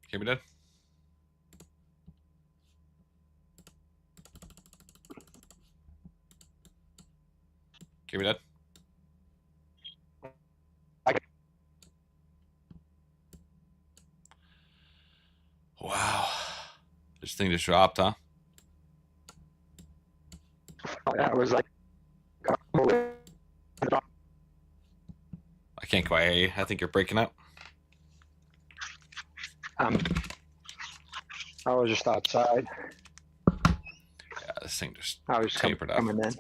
Hear me, Dad? Hear me, Dad? Wow. This thing just dropped, huh? Yeah, it was like, I can't quite hear you. I think you're breaking up. um, I was just outside. Yeah, this thing just I was tapered up. coming in.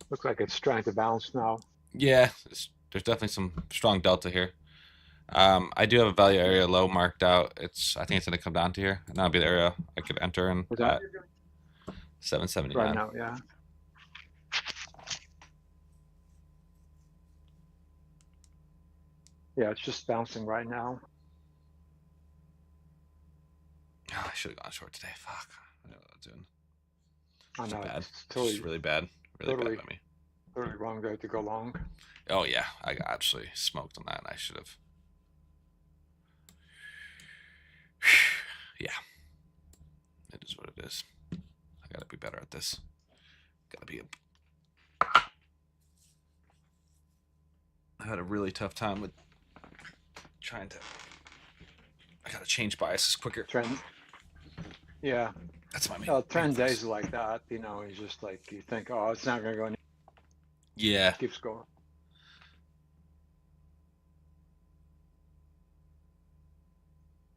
Looks like it's trying to bounce now. Yeah, there's definitely some strong delta here. I do have a value area low marked out. I think it's gonna come down to here, and that'll be the area I could enter in Was that at right 779. now? Yeah. Yeah, it's just bouncing right now. Oh, I should have gone short today. Fuck. I know what I was doing. I Just know bad. it's Just totally, really bad. Really bad totally, by me. totally wrong there to go long. Oh yeah, I got absolutely smoked on that, and I should have. Yeah, it is what it is. I gotta be better at this. Gotta be. I had a really tough time with trying to. I gotta change biases quicker. Trend. Yeah. That's my main. Trend days like that, it's just like you think, oh, it's not going to go any. Yeah. Keeps going.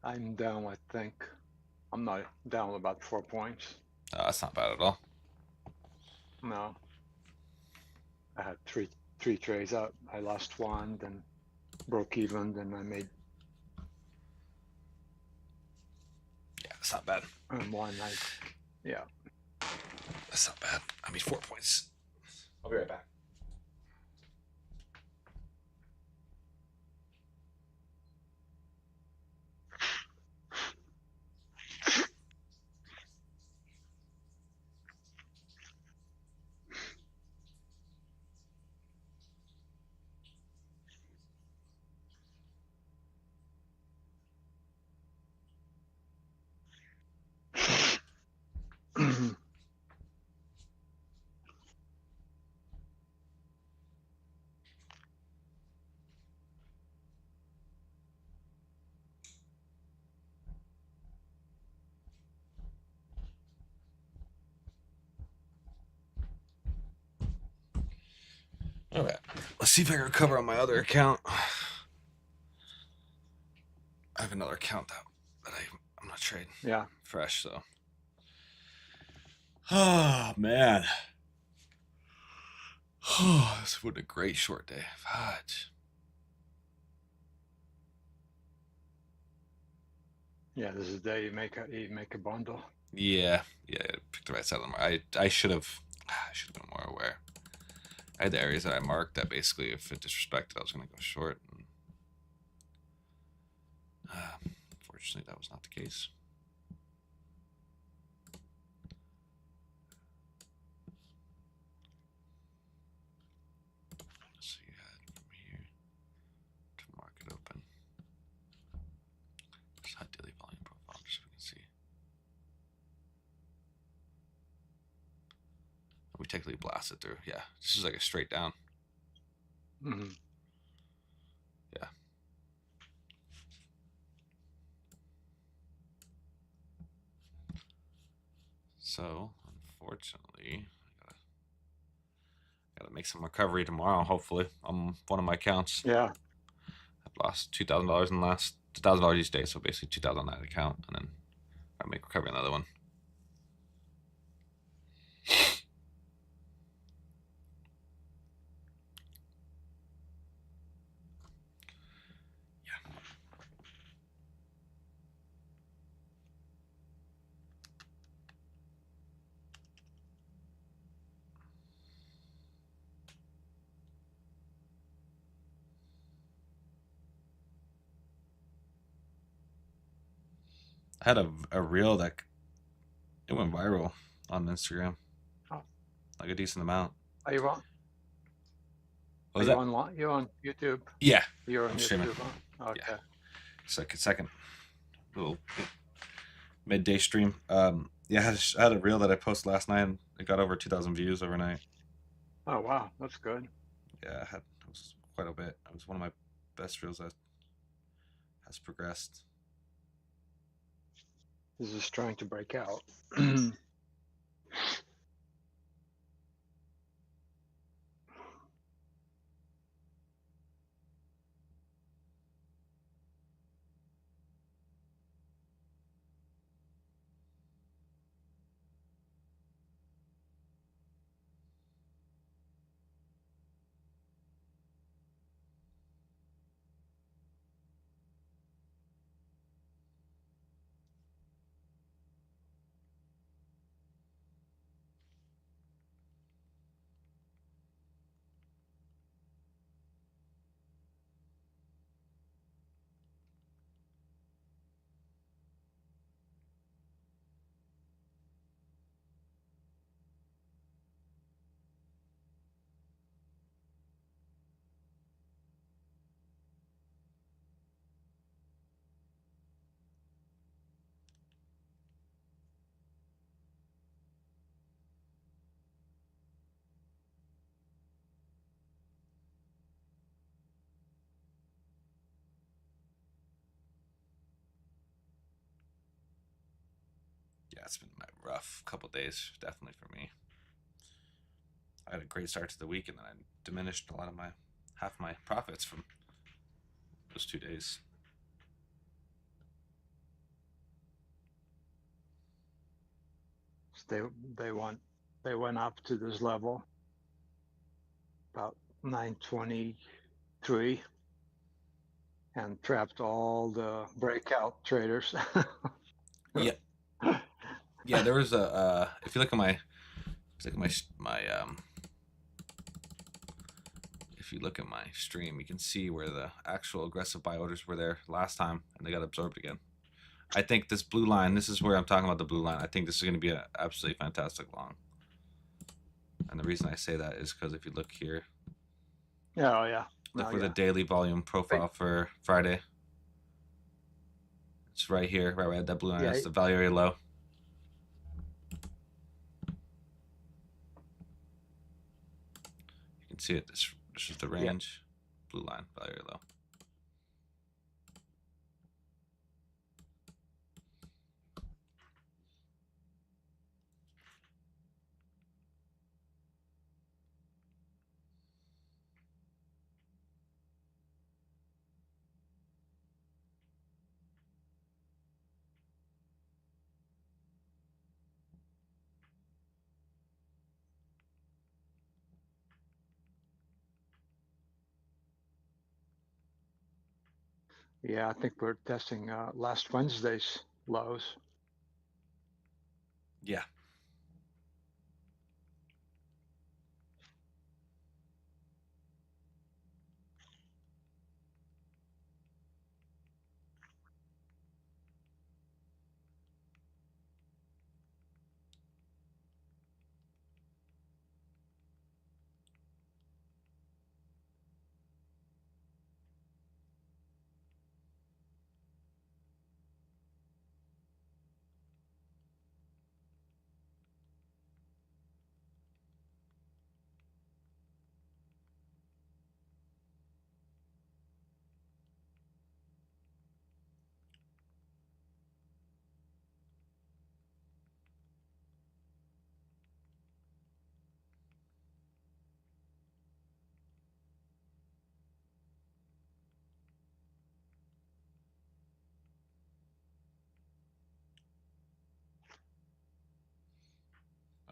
I'm down, I think. I'm not down about 4 points. That's not bad at all. No. I had three trades up. I lost one, then broke even, then I made Yeah, that's not bad. one. Yeah. That's not bad. I mean, 4 points. I'll be right back. Okay. Let's see if I can recover on my other account. I have another account that I'm not trading. Yeah. Fresh, so. Oh, man. Oh, this would have been a great short day. Fudge. Yeah, this is the day you make a bundle. Yeah, pick the right side of the market. I should have been more aware. I had the areas that I marked that basically, if it disrespected, I was going to go short. And, unfortunately, that was not the case. So you had from here to market open. Just hot daily volume profile, just so we can see. We technically blasted through. Yeah, this is like a straight down. Mm-hmm. Yeah. So, unfortunately, I gotta make some recovery tomorrow. Hopefully, on one of my accounts. Yeah. I've lost $2,000 in the last $2,000 each day, so basically 2,000 on that account, and then I make recovery on another one. I had a reel that it went viral on Instagram, Oh, like a decent amount. are you on? What Are was you that? online? You're on YouTube. Yeah, You're on I'm streaming. YouTube, huh? Yeah, Okay. second little midday stream. Yeah, I had a reel that I posted last night, and it got over 2,000 views overnight. Oh wow, that's good. Yeah, it was quite a bit. It was one of my best reels that has progressed. This is trying to break out. Yeah, it's been a rough couple days, definitely for me. I had a great start to the week, and then I diminished a lot of my half my profits from those 2 days. they they went they went up to this level about 923 and trapped all the breakout traders. Yeah, yeah. There was a if you look at my if you look at my stream, you can see where the actual aggressive buy orders were there last time, and they got absorbed again. I think this blue line, this is where I'm talking about the blue line. I think this is going to be an absolutely fantastic long. And the reason I say that is because if you look here, Yeah, oh yeah. look Oh for the yeah. daily volume profile for Friday. It's right here, right at that blue line. Yeah. That's the value area low. You can see it. This is the range. Blue line, value area low. Yeah, I think we're testing last Wednesday's lows. Yeah.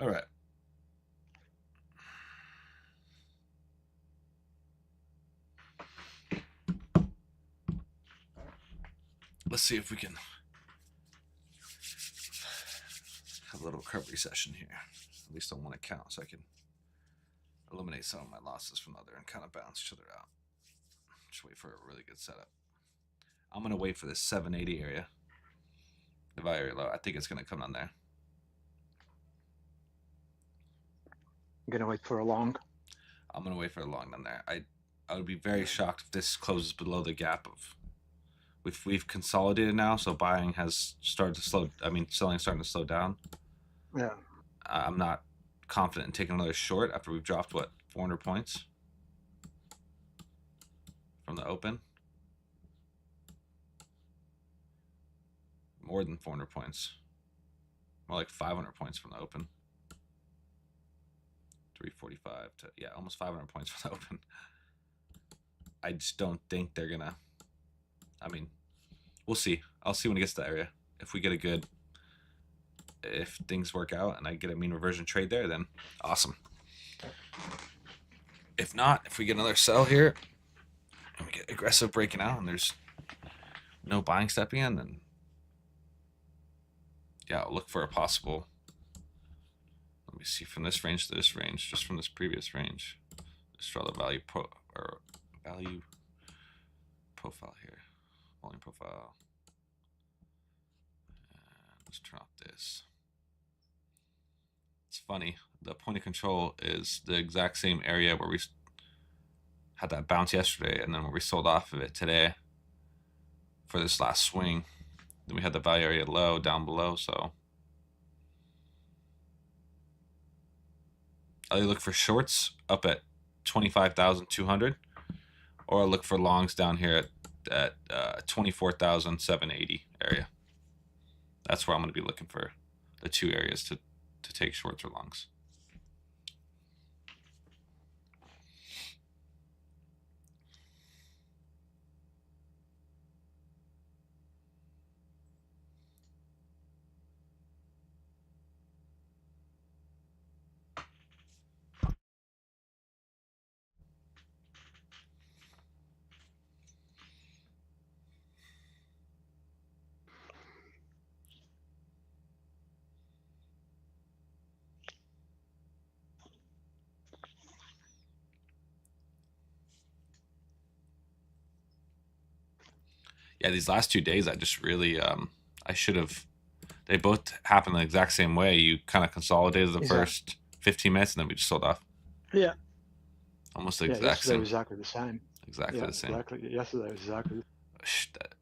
All right. Let's see if we can have a little recovery session here. At least on one account, so I can eliminate some of my losses from the other and kind of balance each other out. Just wait for a really good setup. I'm gonna wait for this 780 area. The value area low. I think it's gonna come down there. I'm gonna wait for a long. I'm gonna wait for a long down there. I would be very shocked if this closes below the gap of. We've consolidated now, so buying has started to slow. I mean, selling is starting to slow down. Yeah. I'm not confident in taking another short after we've dropped what 400 points from the open. More than 400 points. More like 500 points from the open. 345 to, yeah, almost 500 points from the open. I just don't think they're gonna. I mean, we'll see. I'll see when it gets to the area. If we get a good, if things work out and I get a mean reversion trade there, then awesome. If not, if we get another sell here and we get aggressive breaking out and there's no buying stepping in, then yeah, I'll look for a possible. Let me see from this range to this range, just from this previous range. Just draw the value value profile here, volume profile. And let's turn off this. It's funny. The point of control is the exact same area where we had that bounce yesterday, and then where we sold off of it today for this last swing. Then we had the value area low down below, so I look for shorts up at 25,200, or I look for longs down here at 24,780 area. That's where I'm going to be looking for the two areas to take shorts or longs. Yeah, these last 2 days, I just really, I should have. They both happened the exact same way. You kind of consolidated the first 15 minutes, and then we just sold off. Yeah. Almost the Yeah. exact Yesterday same. was exactly the same. Exactly the same. Exactly. Yesterday was exactly.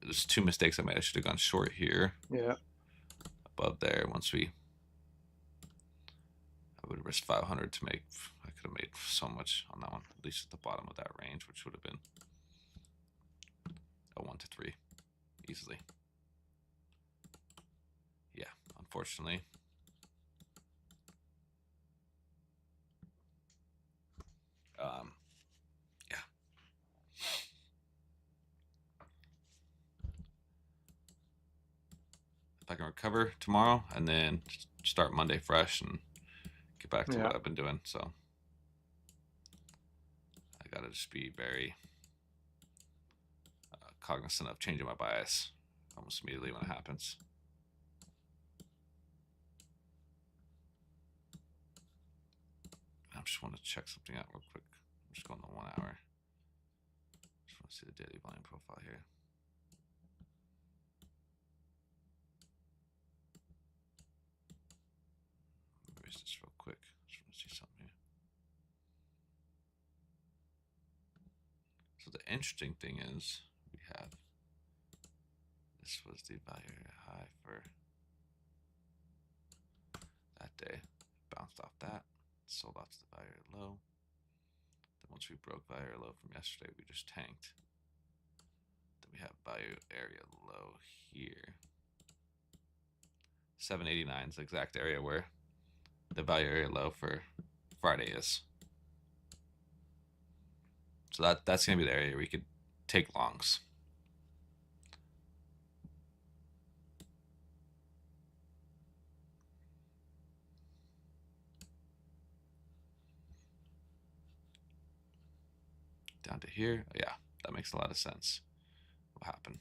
There's two mistakes I made. I should have gone short here. Yeah. Above there. Once we, I would have risked 500 to make. I could have made so much on that one. At least at the bottom of that range, which would have been a 1 to 3, easily. Yeah, unfortunately. Yeah. If I can recover tomorrow and then start Monday fresh and get back to what I've been doing, so I gotta just be very cognizant of changing my bias almost immediately when it happens. I just want to check something out real quick. I'm just going to 1 hour. Just want to see the daily volume profile here. Erase this real quick. Just want to see something here. So the interesting thing is we have, this was the value area high for that day. Bounced off that, sold off to the value area low. Then once we broke value area low from yesterday, we just tanked. Then we have value area low here. 789 is the exact area where the value area low for Friday is. So that's going to be the area where we could take longs. Down to here. Yeah, that makes a lot of sense. What happened?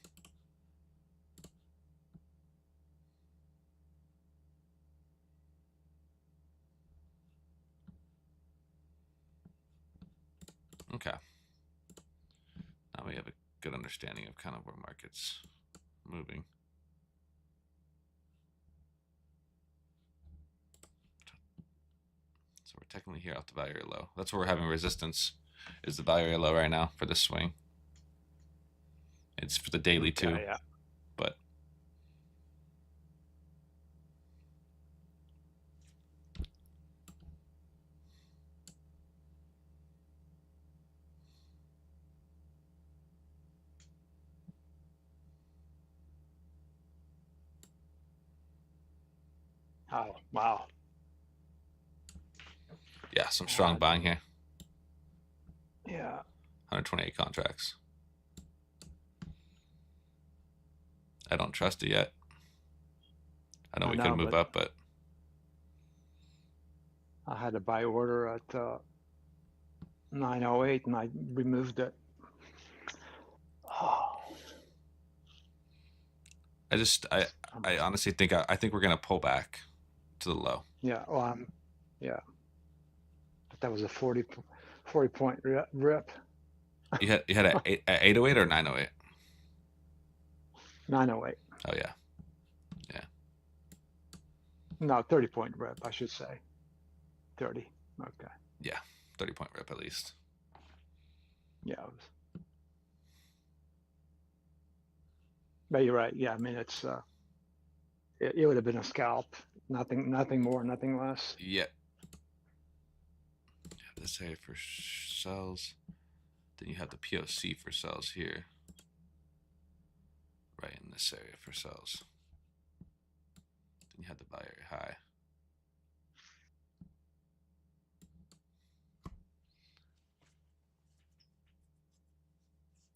Okay. Now we have a good understanding of kind of where market's moving. technically here off the value area low. That's where we're having resistance. Is the value area low right now for this swing? It's for the daily too, Yeah. but Oh, wow. yeah, some strong buying here. Yeah. 128 contracts. I don't trust it yet. I know we could move up, but I had a buy order at 908 and I removed it. Oh, I honestly think I think we're gonna pull back to the low. yeah. Well, yeah. But that was a 40 point rip. You had a 808 or 908? 908. Oh yeah. No, 30 point rip, I should say. 30. Okay. Yeah, 30-point rip at least. Yeah. But you're right. Yeah. I mean, it's it would have been a scalp. Nothing more, nothing less. Yep. You have this area for sells. Then you have the POC for sells here. Right in this area for sells. Then you have the buy area high.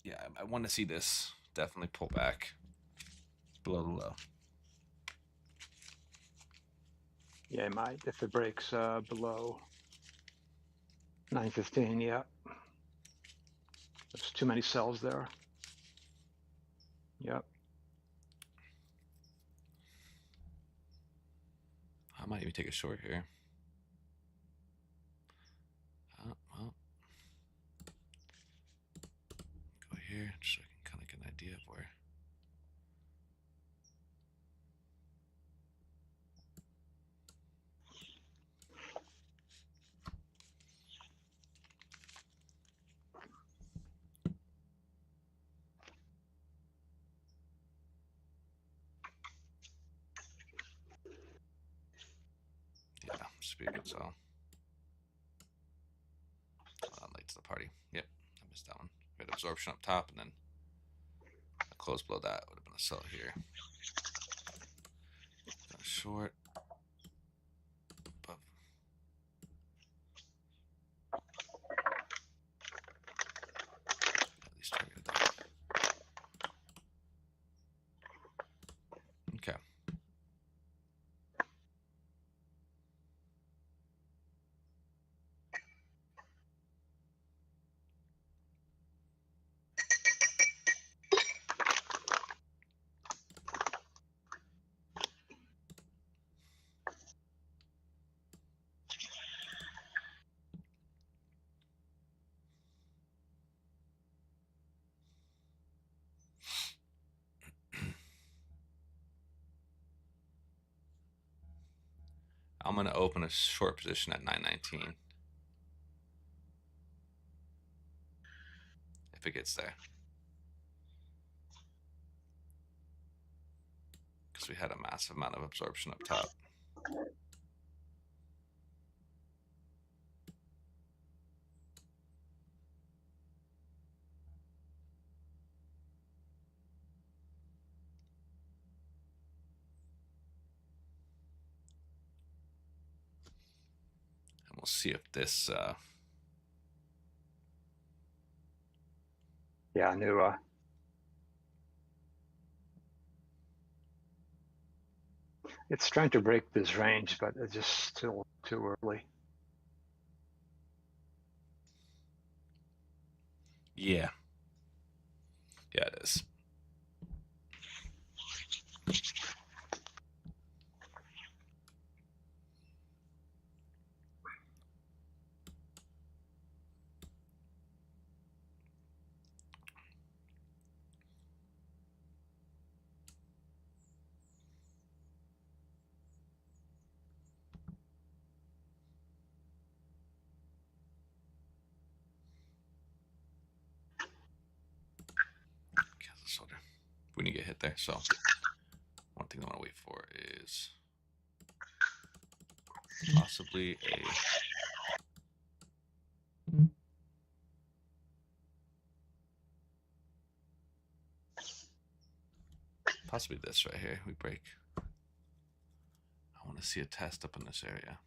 Yeah, I want to see this definitely pull back below the low. Yeah, it might if it breaks below 915. Yeah. There's too many cells there. Yep. I might even take a short here. Well, go here just so I can kind of get an idea of where. Yeah, this would be a good sell. Late to the party. Yep, I missed that one. We had absorption up top, and then a close below that would have been a sell here. Got a short. Above. At least targeted that. Okay. I'm going to open a short position at 919. If it gets there. Because we had a massive amount of absorption up top. And we'll see if this Yeah, I knew it's trying to break this range, but it's just still too early. yeah. Yeah, it is. placeholder. We didn't get hit there. So one thing I want to wait for is possibly possibly this right here. We break. I want to see a test up in this area.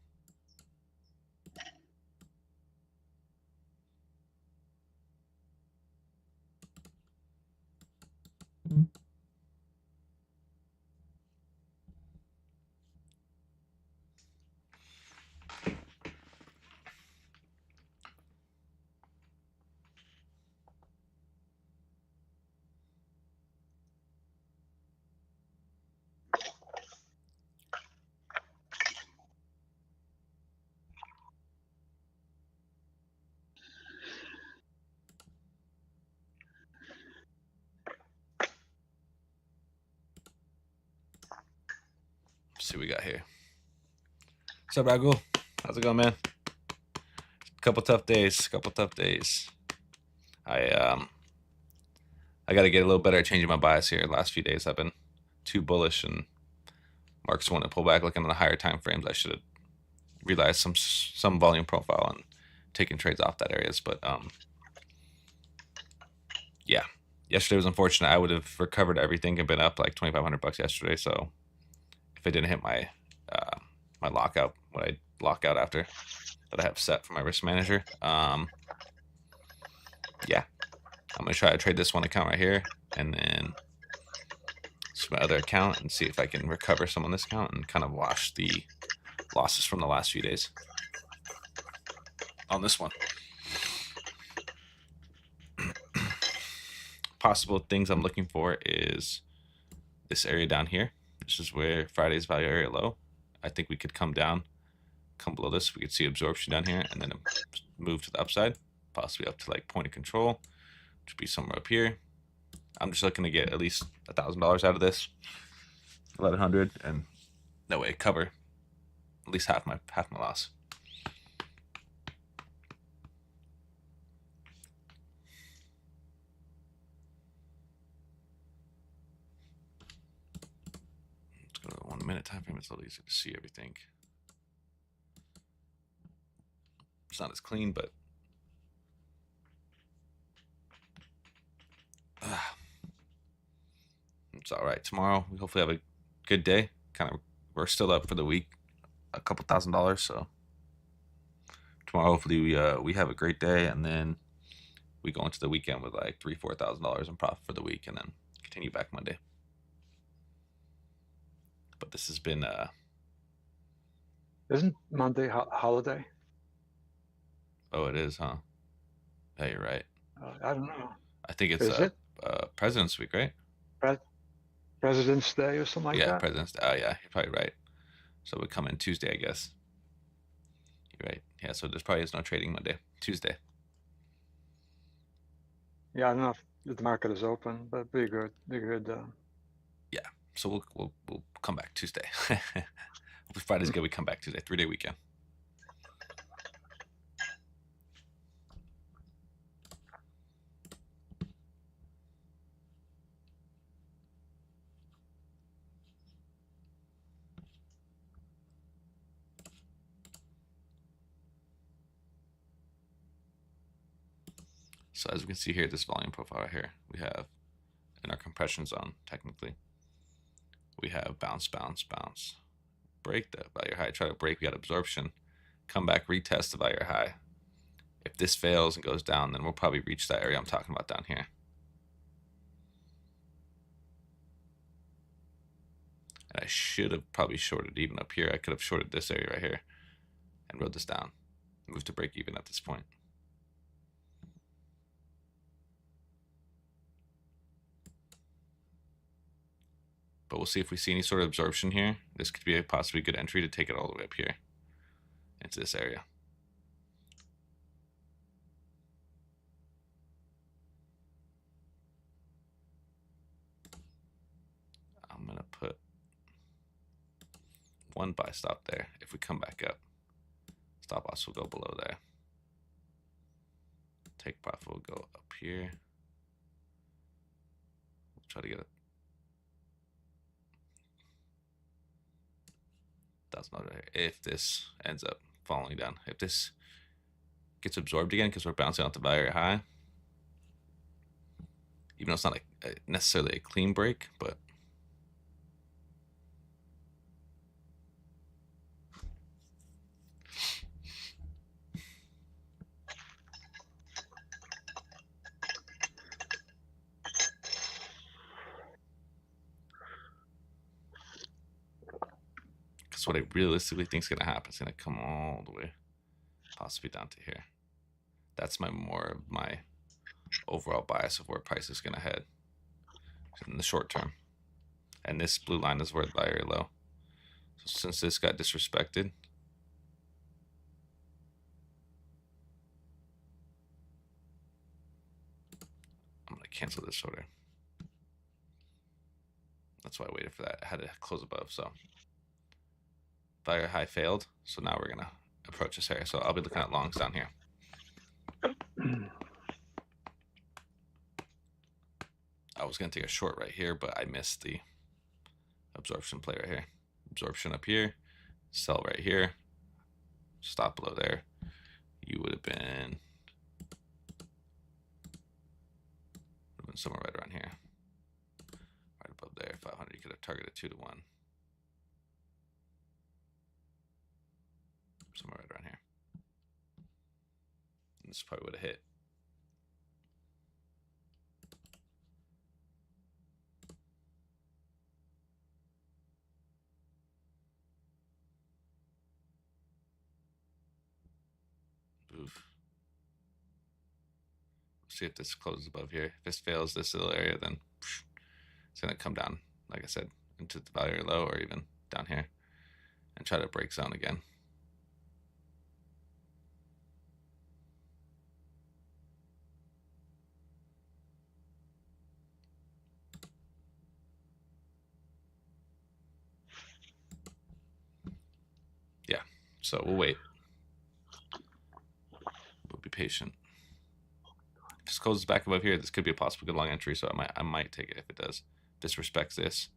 Let's see what we got here. What's up, Ragul? How's it going, man? Couple tough days. I got to get a little better at changing my bias here. The last few days I've been too bullish, and Mark's wanting to pull back, looking at the higher time frames. I should have realized some volume profile and taken trades off that areas. But yeah, yesterday was unfortunate. I would have recovered everything and been up like $2,500 yesterday. So if I didn't hit my my lockout, what I lock out after that I have set for my risk manager, yeah, I'm gonna try to trade this one account right here, and then my other account, and see if I can recover some on this account and kind of wash the losses from the last few days on this one. Possible things I'm looking for is this area down here. This is where Friday's value area low. I think we could come down, come below this. We could see absorption down here, and then move to the upside, possibly up to like point of control, which would be somewhere up here. I'm just looking to get at least $1,000 out of this, 1,100, and that way cover at least half my loss. Let's go to the 1 minute time frame. It's a little easier to see everything. It's not as clean, but it's all right. Tomorrow we hopefully have a good day. We're still up for the week, a couple $1,000. So tomorrow hopefully we have a great day, and then we go into the weekend with like $3,000-4,000 in profit for the week, and then continue back Monday. But this has been Isn't Monday holiday? Oh, it is, huh? Yeah, you're right. I don't know. I think it's Is it President's Week, right? President's Day or something like Yeah, that? President's Day. Oh, yeah, you're probably right. So we come in Tuesday, I guess. You're right. Yeah, so there's probably is no trading Monday. Tuesday. Yeah, I don't know if the market is open, but be good. Yeah. So we'll come back Tuesday. If Friday's good, we come back Tuesday. 3-day weekend. So as we can see here, this volume profile right here, we have in our compression zone, technically, we have bounce, bounce, bounce, break the value high, try to break, we got absorption, come back, retest the value high. If this fails and goes down, then we'll probably reach that area I'm talking about down here. And I should have probably shorted even up here. I could have shorted this area right here and rode this down, move to break even at this point. But we'll see if we see any sort of absorption here. This could be a possibly good entry to take it all the way up here into this area. I'm going to put one buy stop there. If we come back up, stop loss will go below there. Take profit will go up here. Try to get it. $1,000 right here. If this ends up falling down, if this gets absorbed again, because we're bouncing off the value high, even though it's not necessarily a clean break, but because what I realistically think is going to happen is going to come all the way, possibly down to here. That's more of my overall bias of where price is going to head in the short term. And this blue line is where it's very low. So since this got disrespected, I'm going to cancel this order. That's why I waited for that. I had to close above. So value high failed. So now we're going to approach this area. So I'll be looking at longs down here. I was going to take a short right here, but I missed the absorption play right here. Absorption up here, sell right here, stop below there. You would have been somewhere right around here, right above there. 500. You could have targeted 2 to 1, somewhere right around here. And this probably would have hit. Oof. See if this closes above here. If this fails this little area, then it's going to come down, like I said, into the value low or even down here and try to break zone again. Yeah, so we'll wait. We'll be patient. If this closes back above here, this could be a possible good long entry, so I might take it if it does. If this respects this,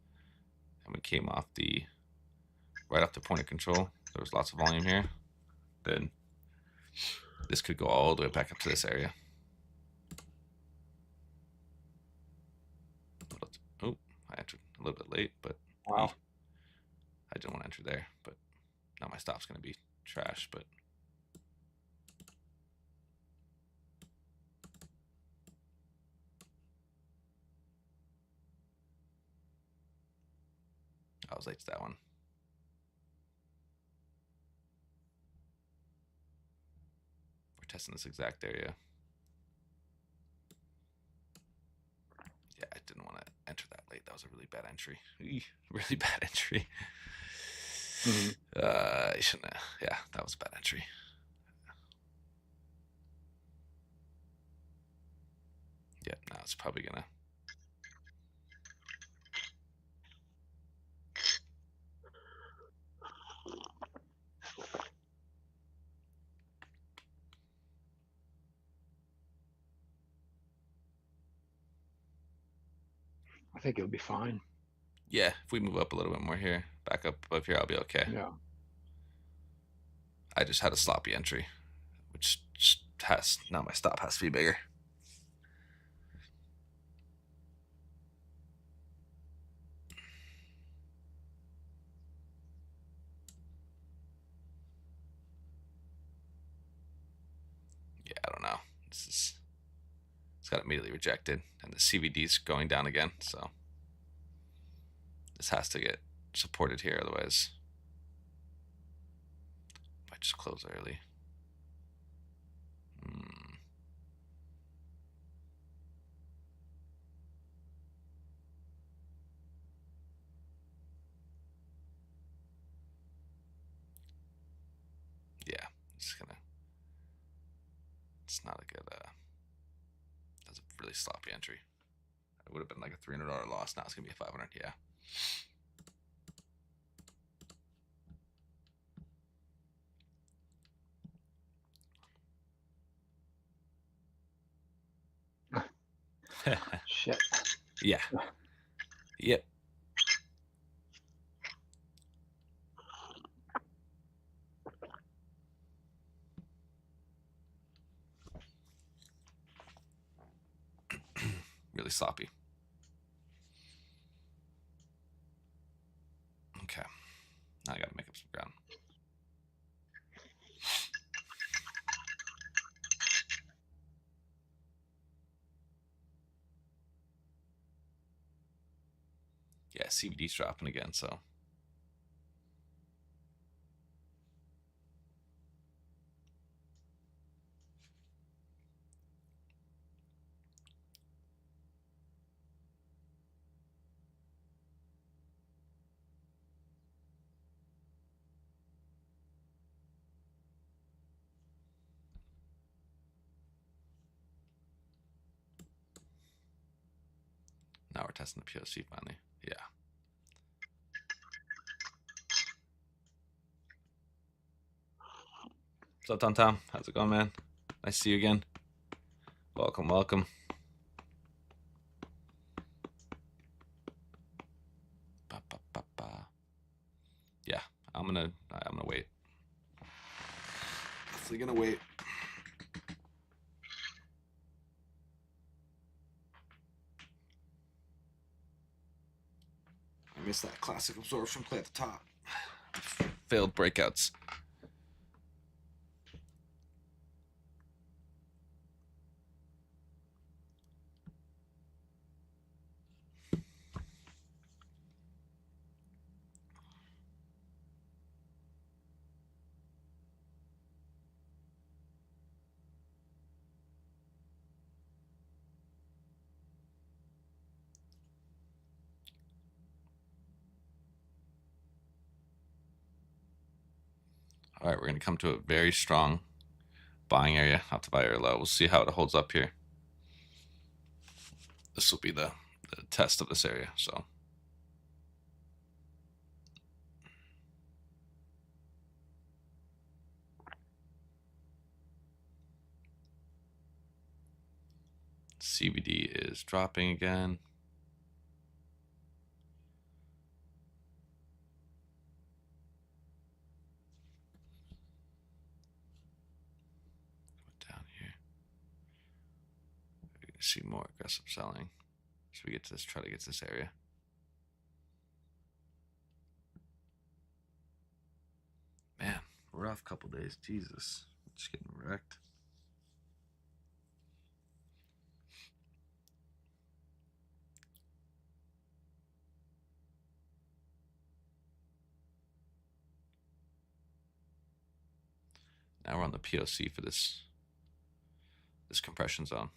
and we came off right off the point of control, there was lots of volume here, then this could go all the way back up to this area. Oh, I entered a little bit late, but Wow. I didn't want to enter there, but now my stop's going to be trash, but I was late to that one. We're testing this exact area. Yeah, I didn't want to enter that late. That was a really bad entry. Really bad entry. I shouldn't have. Yeah, that was a bad entry. Yeah, now it's probably gonna. I think it'll be fine. Yeah, if we move up a little bit more here, back up above here, I'll be okay. Yeah. I just had a sloppy entry, which has now my stop has to be bigger. Yeah, I don't know. It's got immediately rejected, and the CVD's going down again, so this has to get supported here, otherwise I might just close early. Yeah, it's not a good, that's a really sloppy entry. It would have been like a $300 loss. Now it's gonna be a 500. Yeah. Shit. Yeah. Yep. Really sloppy. Okay. Now I gotta make up some ground. Yeah, CBD's dropping again, so. Now we're testing the POC finally. Yeah. What's up, Tom Tom? How's it going, man? Nice to see you again. Welcome, welcome. Ba, ba, ba, ba. Yeah, I'm gonna wait. Definitely gonna wait. I missed that classic absorption play at the top. Failed breakouts. All right, we're gonna come to a very strong buying area, not to buy area low. We'll see how it holds up here. This will be the test of this area. So. CBD is dropping again. Down here. We're gonna see more aggressive selling. So we get to this, try to get to this area. Man, rough couple days. Jesus. Just getting wrecked. Now we're on the POC for this compression zone.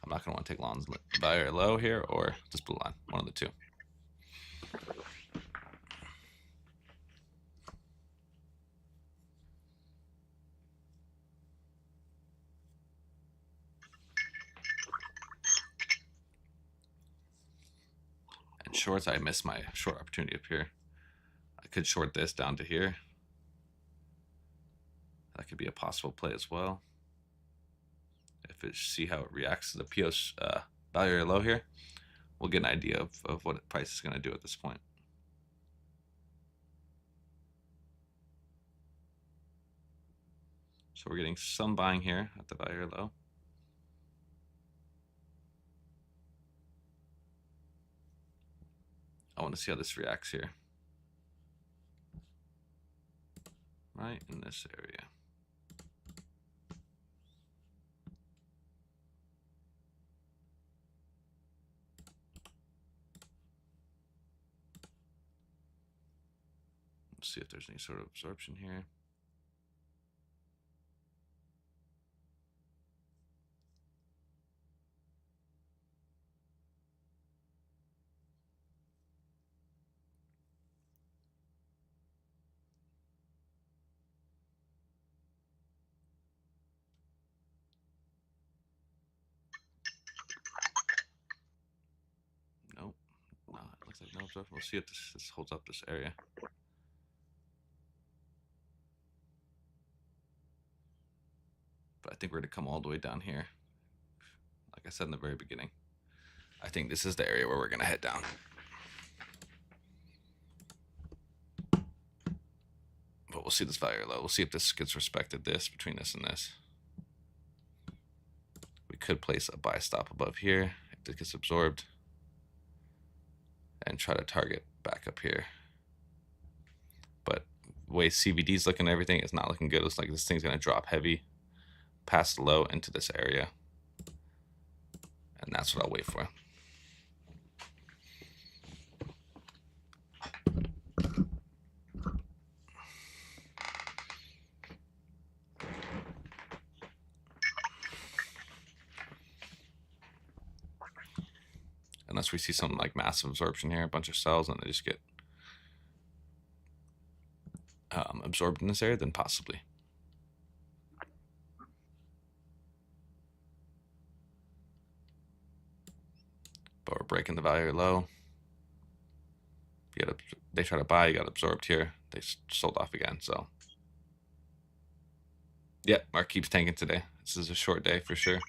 I'm not going to want to take longs buy or low here or this blue line. One of the two. And shorts, I missed my short opportunity up here. I could short this down to here. That could be a possible play as well. If it see how it reacts to the PO's value or low here, we'll get an idea of what price is going to do at this point. So we're getting some buying here at the value or low. I want to see how this reacts here. Right in this area. Let's see if there's any sort of absorption here. Nope. No, it looks like no absorption. We'll see if this holds up this area. think we're going to come all the way down here. Like I said in the very beginning, I think this is the area where we're going to head down. But we'll see this value low. We'll see if this gets respected, this, between this and this. We could place a buy stop above here if this gets absorbed. And try to target back up here. But the way CVD's looking, everything is not looking good. It looks like this thing's going to drop heavy past the low into this area. And that's what I'll wait for. Unless we see something like massive absorption here, a bunch of cells, and they just get absorbed in this area, then possibly. But we're breaking the value low. They try to buy, you got absorbed here. They sold off again, so. Yeah, market keeps tanking today. This is a short day for sure.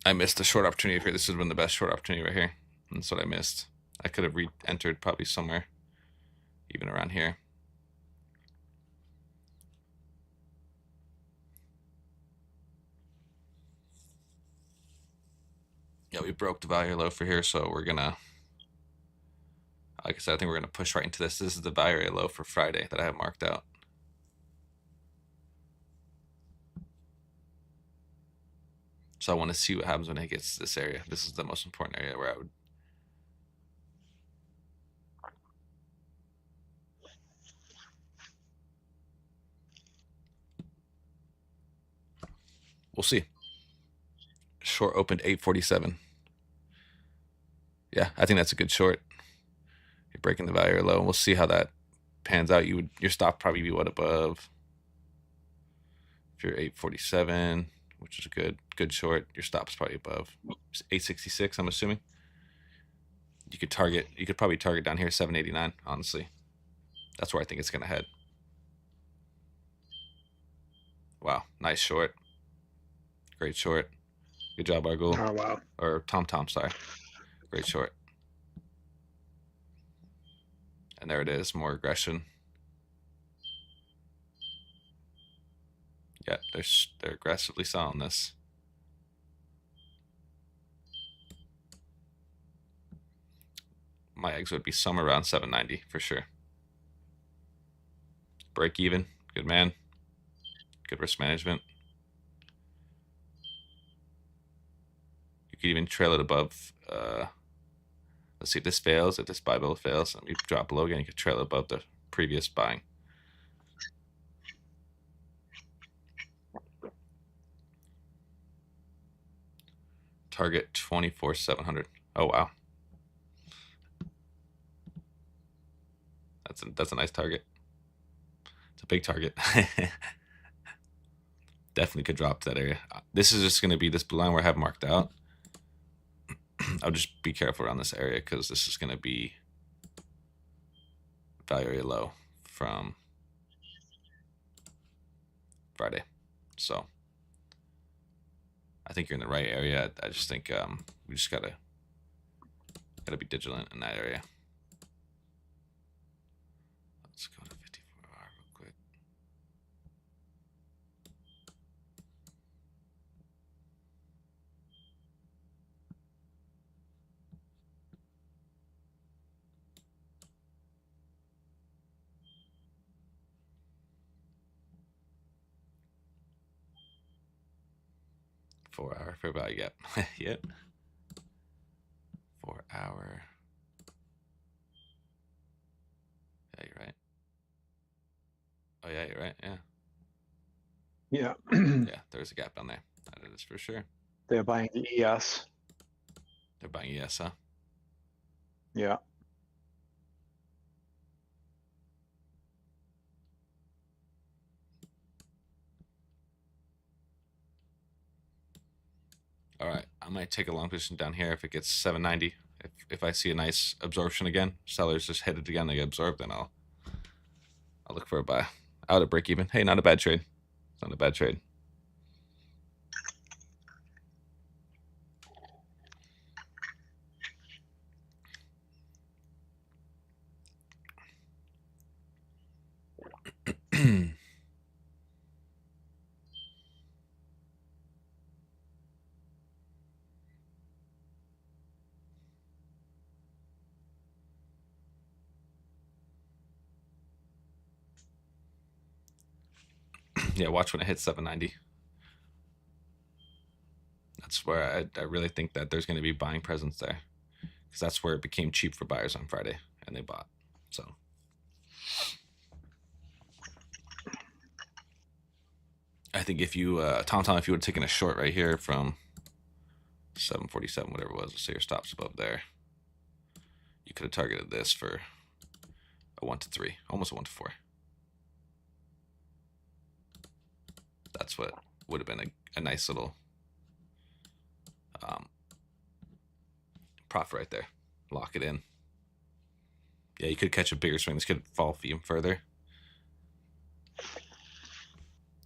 I missed a short opportunity here. This has been the best short opportunity right here. That's what I missed. I could have re-entered probably somewhere, even around here. Yeah, we broke the value low for here, so we're gonna, like I said, I think we're gonna push right into this. This is the value low for Friday that I have marked out. So I want to see what happens when it gets to this area. This is the most important area where I would. We'll see. Short opened 847. Yeah, I think that's a good short. You're breaking the value low. We'll see how that pans out. Your stop probably be what above. If you're 847. Which is a good short. Your stop's probably above 866, I'm assuming. You could probably target down here 789, honestly. That's where I think it's gonna head. Wow, nice short. Great short. Good job, Argul. Oh, wow. Or Tom, sorry. Great short. And there it is, more aggression. Yeah, they're aggressively selling this. My exit would be somewhere around 790 for sure. Break even, good man. Good risk management. You could even trail it above. Let's see if this fails. If this buy below fails, and we drop below again, you could trail it above the previous buying. Target 24,700. Oh wow, that's a nice target. It's a big target. Definitely could drop to that area. This is just going to be this blue line where I have marked out. I'll just be careful around this area because this is going to be value area low from Friday. So I think you're in the right area. I just think we just gotta be vigilant in that area. Let's go to 54-hour real quick. Four-hour fair value gap. Yep. 4 hour. Yeah, you're right. Oh yeah, you're right. Yeah. Yeah. Yeah, there's a gap down there. That is for sure. They're buying the ES. They're buying ES, huh? Yeah. All right, I might take a long position down here if it gets 790. If I see a nice absorption again, sellers just hit it again, they get absorbed, then I'll look for a buy. Out at break even. Hey, not a bad trade. It's not a bad trade. Yeah, watch when it hits 790. That's where I really think that there's going to be buying presence there, because that's where it became cheap for buyers on Friday, and they bought. So I think if you Tom, if you would have taken a short right here from 747, whatever it was, let's say your stops above there, you could have targeted this for a 1 to 3, almost a 1 to 4. That's what would have been a nice little profit right there. Lock it in. Yeah, you could catch a bigger swing. This could fall even further.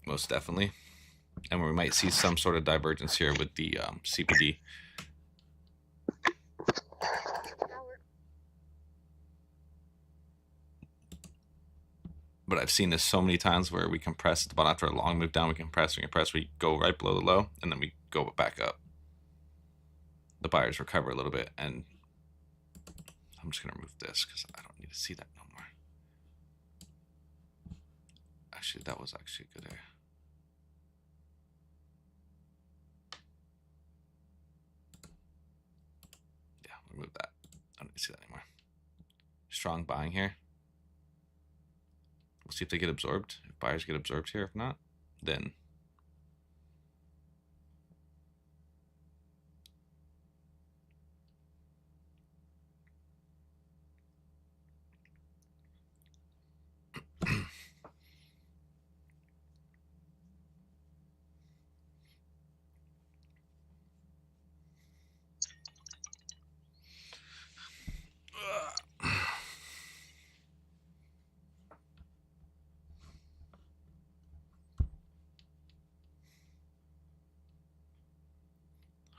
Most definitely. And we might see some sort of divergence here with the CPD. But I've seen this so many times where we compress at the bottom after a long move down. We compress, we go right below the low, and then we go back up. The buyers recover a little bit, and I'm just going to remove this because I don't need to see that no more. Actually, that was actually a good area. Yeah, remove that. I don't need to see that anymore. Strong buying here. We'll see if they get absorbed. If buyers get absorbed here, if not, then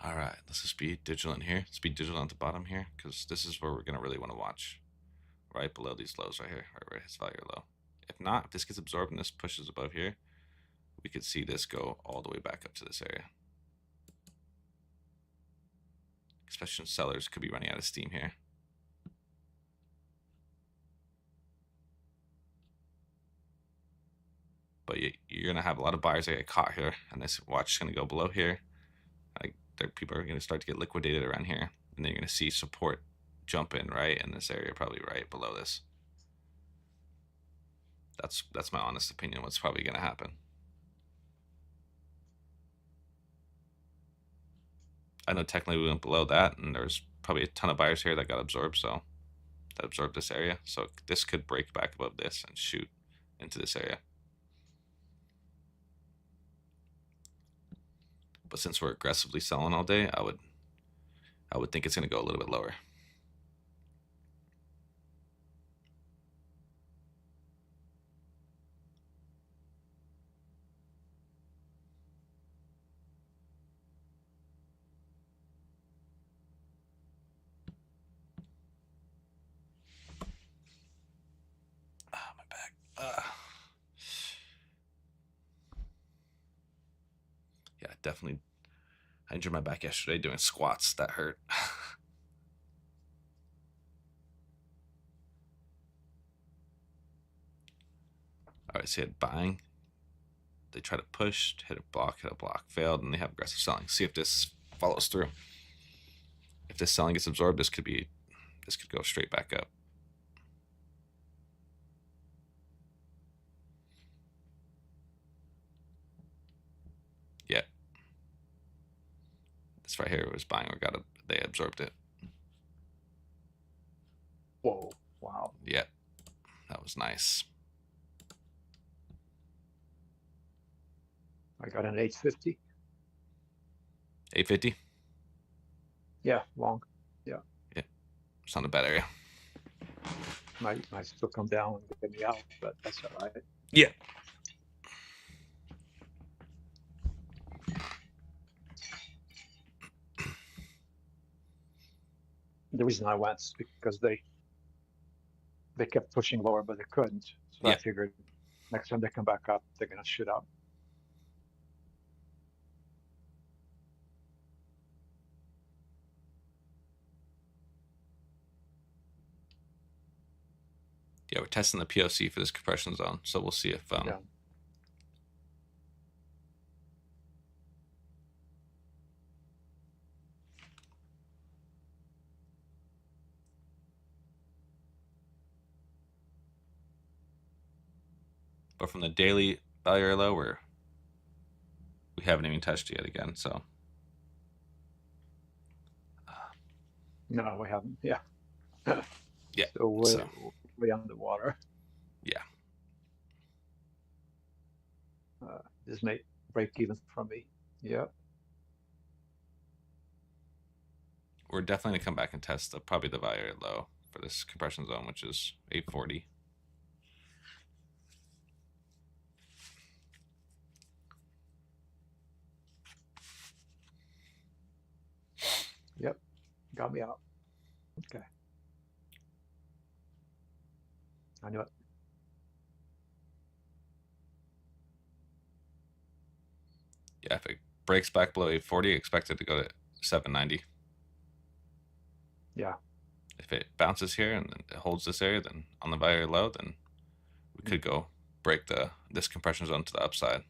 all right, let's just be vigilant here. Let's be vigilant at the bottom here, because this is where we're going to really want to watch. Right below these lows right here, right where it hits value low. If not, if this gets absorbed and this pushes above here, we could see this go all the way back up to this area. Especially sellers could be running out of steam here. But you're going to have a lot of buyers that get caught here, and this watch is going to go below here. Like, people are going to start to get liquidated around here, and then you're going to see support jump in right in this area, probably right below this. That's my honest opinion. What's probably going to happen. I know technically we went below that, and there's probably a ton of buyers here that got absorbed, so that absorbed this area. So this could break back above this and shoot into this area. But since we're aggressively selling all day, I would think it's going to go a little bit lower. My back. Yeah, definitely. I injured my back yesterday doing squats. That hurt. All right, so you had buying. They try to push, hit a block, failed, and they have aggressive selling. See if this follows through. If this selling gets absorbed, this could go straight back up. Yeah. This right here was buying, they absorbed it. Whoa, wow. Yeah, that was nice. I got an 850. 850? Yeah, long. Yeah. Yeah, it's not a bad area. Might still come down and get me out, but that's all right. Yeah. The reason I went is because they kept pushing lower, but they couldn't. So Yeah. I figured next time they come back up, they're gonna shoot up. Yeah, we're testing the POC for this compression zone, so we'll see if Yeah. But from the daily value area low, we haven't even touched it yet again. So No, we haven't. Yeah. yeah. So So way underwater. yeah. This may break even for me. Yep. We're definitely gonna come back and test probably the value area low for this compression zone, which is 840. Yep. Got me out. Okay. I knew it. Yeah, if it breaks back below 840, expect it to go to 790. Yeah. If it bounces here and it holds this area, then on the value area low, then we could go break this compression zone to the upside.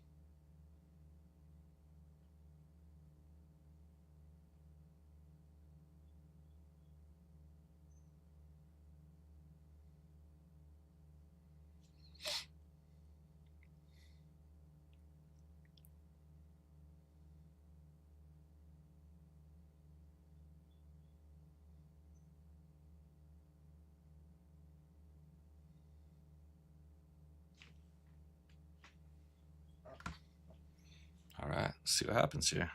All right, let's see what happens here.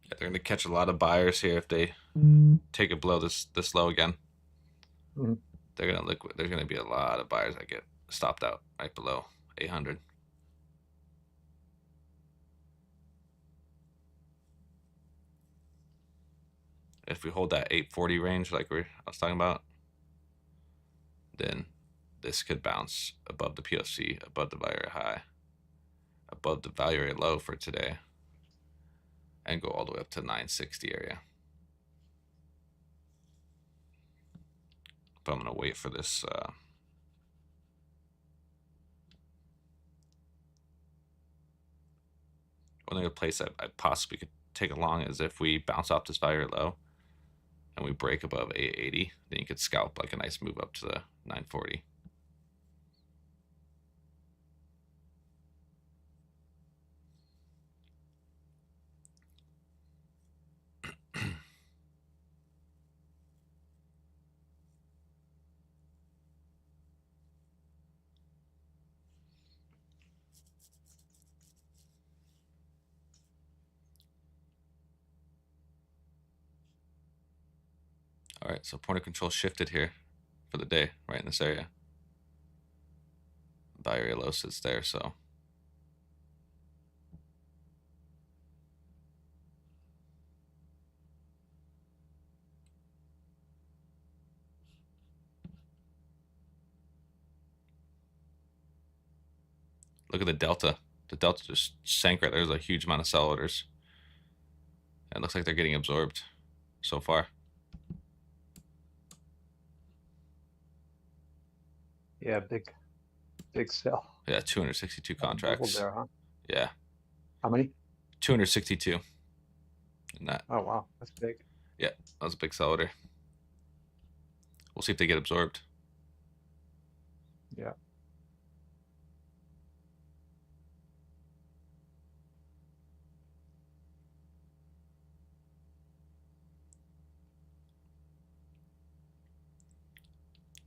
Yeah, they're going to catch a lot of buyers here if they take it below this low again. Mhm. They're going to liquid. There's going to be a lot of buyers that get stopped out right below 800. If we hold that 840 range like I was talking about, then this could bounce above the POC, above the value area high, above the value area low for today, and go all the way up to 960 area. But I'm going to wait for this. Only other place I possibly could take along is if we bounce off this value area low and we break above 880, then you could scalp like a nice move up to the 940. All right, so point of control shifted here for the day, right in this area. Value area low sits there, so look at the delta. The delta just sank right there. There's a huge amount of sell orders. And it looks like they're getting absorbed so far. Yeah. Big sell. Yeah, 262 Doubled contracts. there, huh? Yeah, How many? 262. And that, Oh wow, that's big. yeah, that was a big sell order. We'll see if they get absorbed. Yeah.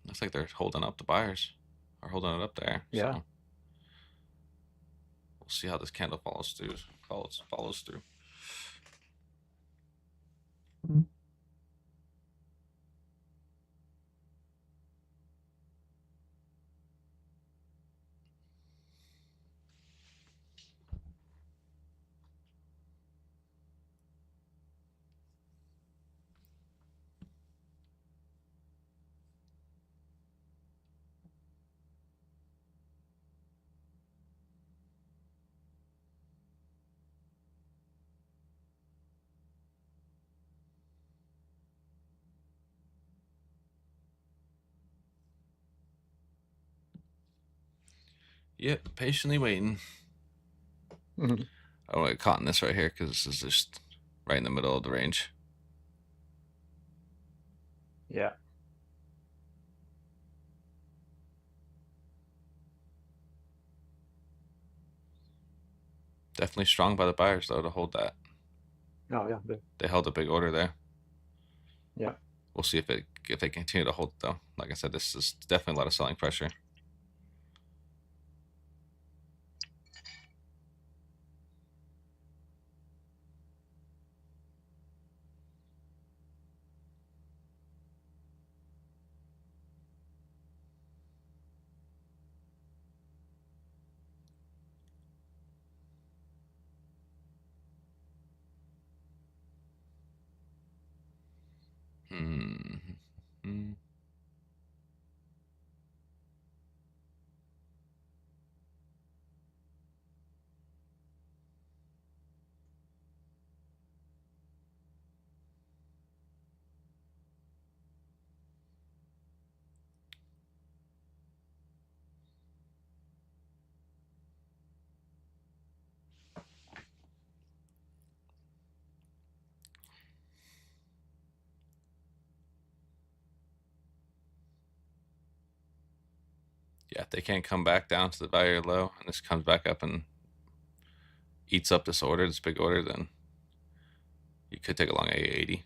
Looks like they're holding up the buyers, or holding it up there. Yeah. So we'll see how this candle follows through. Follows through. Yep, patiently waiting. Mhm. I don't get caught in this right here because this is just right in the middle of the range. Yeah. Definitely strong by the buyers though to hold that. Oh, yeah. They held a big order there. Yeah. We'll see if they continue to hold it though. Like I said, this is definitely a lot of selling pressure. Hmm. Yeah, if they can't come back down to the value low and this comes back up and eats up this order, this big order, then you could take a long A80.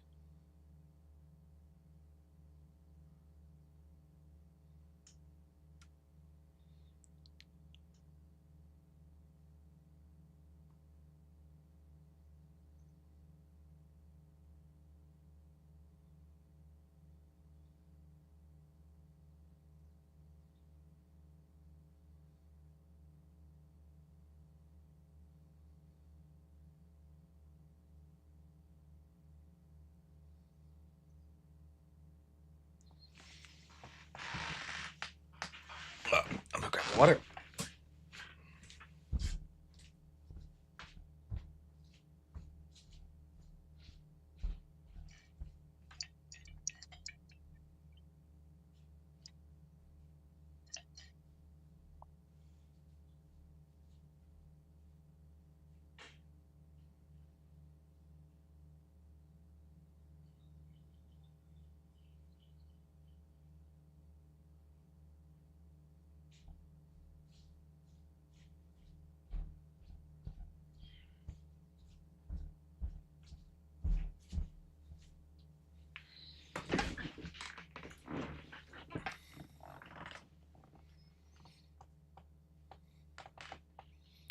I'm gonna grab the water.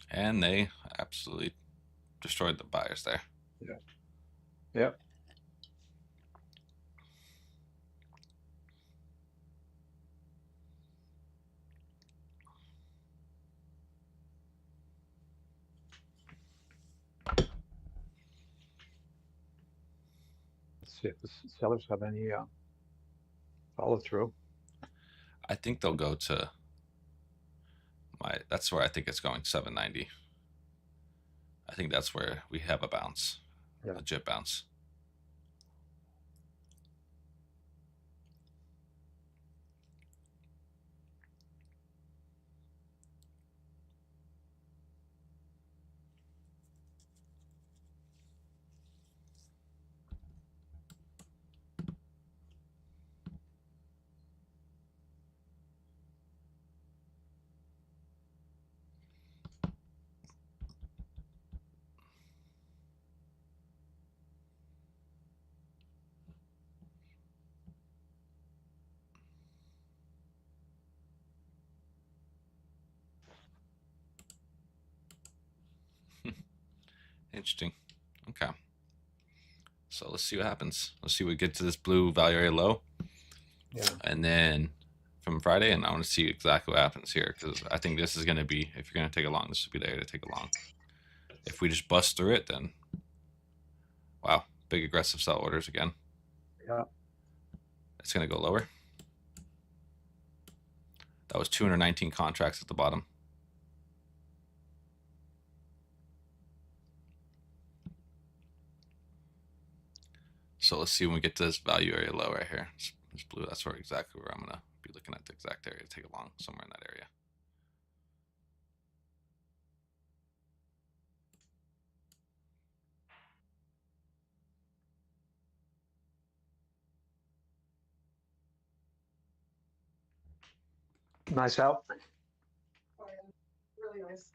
And they absolutely destroyed the buyers there. Yeah. Yep. Let's see if the sellers have any follow through. I think they'll go to that's where I think it's going, 790. I think that's where we have a bounce. Yeah. Legit bounce. Interesting. Okay. So let's see what happens. Let's see what get to this blue value area low. Yeah. And then from Friday, and I want to see exactly what happens here because I think this is going to be, if you're going to take a long, this would be the area to take a long. If we just bust through it, then wow, big aggressive sell orders again. Yeah. It's going to go lower. That was 219 contracts at the bottom. So let's see when we get to this value area low right here. It's blue. That's exactly where I'm going to be looking at the exact area to take a long, somewhere in that area. Nice out. Oh, yeah. Really nice.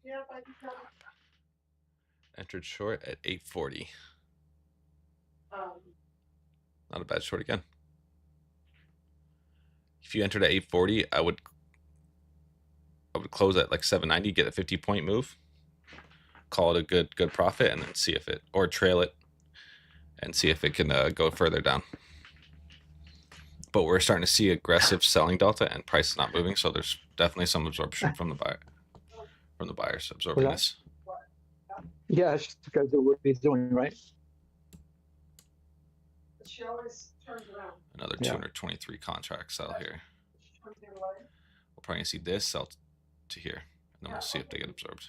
Yeah, I can tell. Entered short at 840. Um, Not a bad short again. If you entered at 840, I would close at like 790, get a 50-point move, call it a good profit, and then see if it, or trail it and see if it can go further down. But we're starting to see aggressive selling delta and price is not moving, so there's definitely some absorption from the buyers absorbing Yeah. this. Yeah, it's just because of what he's doing, right? but she always turns around. Another Yeah. 223 contract sell here. She turns the other way. We'll probably see this sell to here, and then Yeah, we'll see if they okay. get absorbed.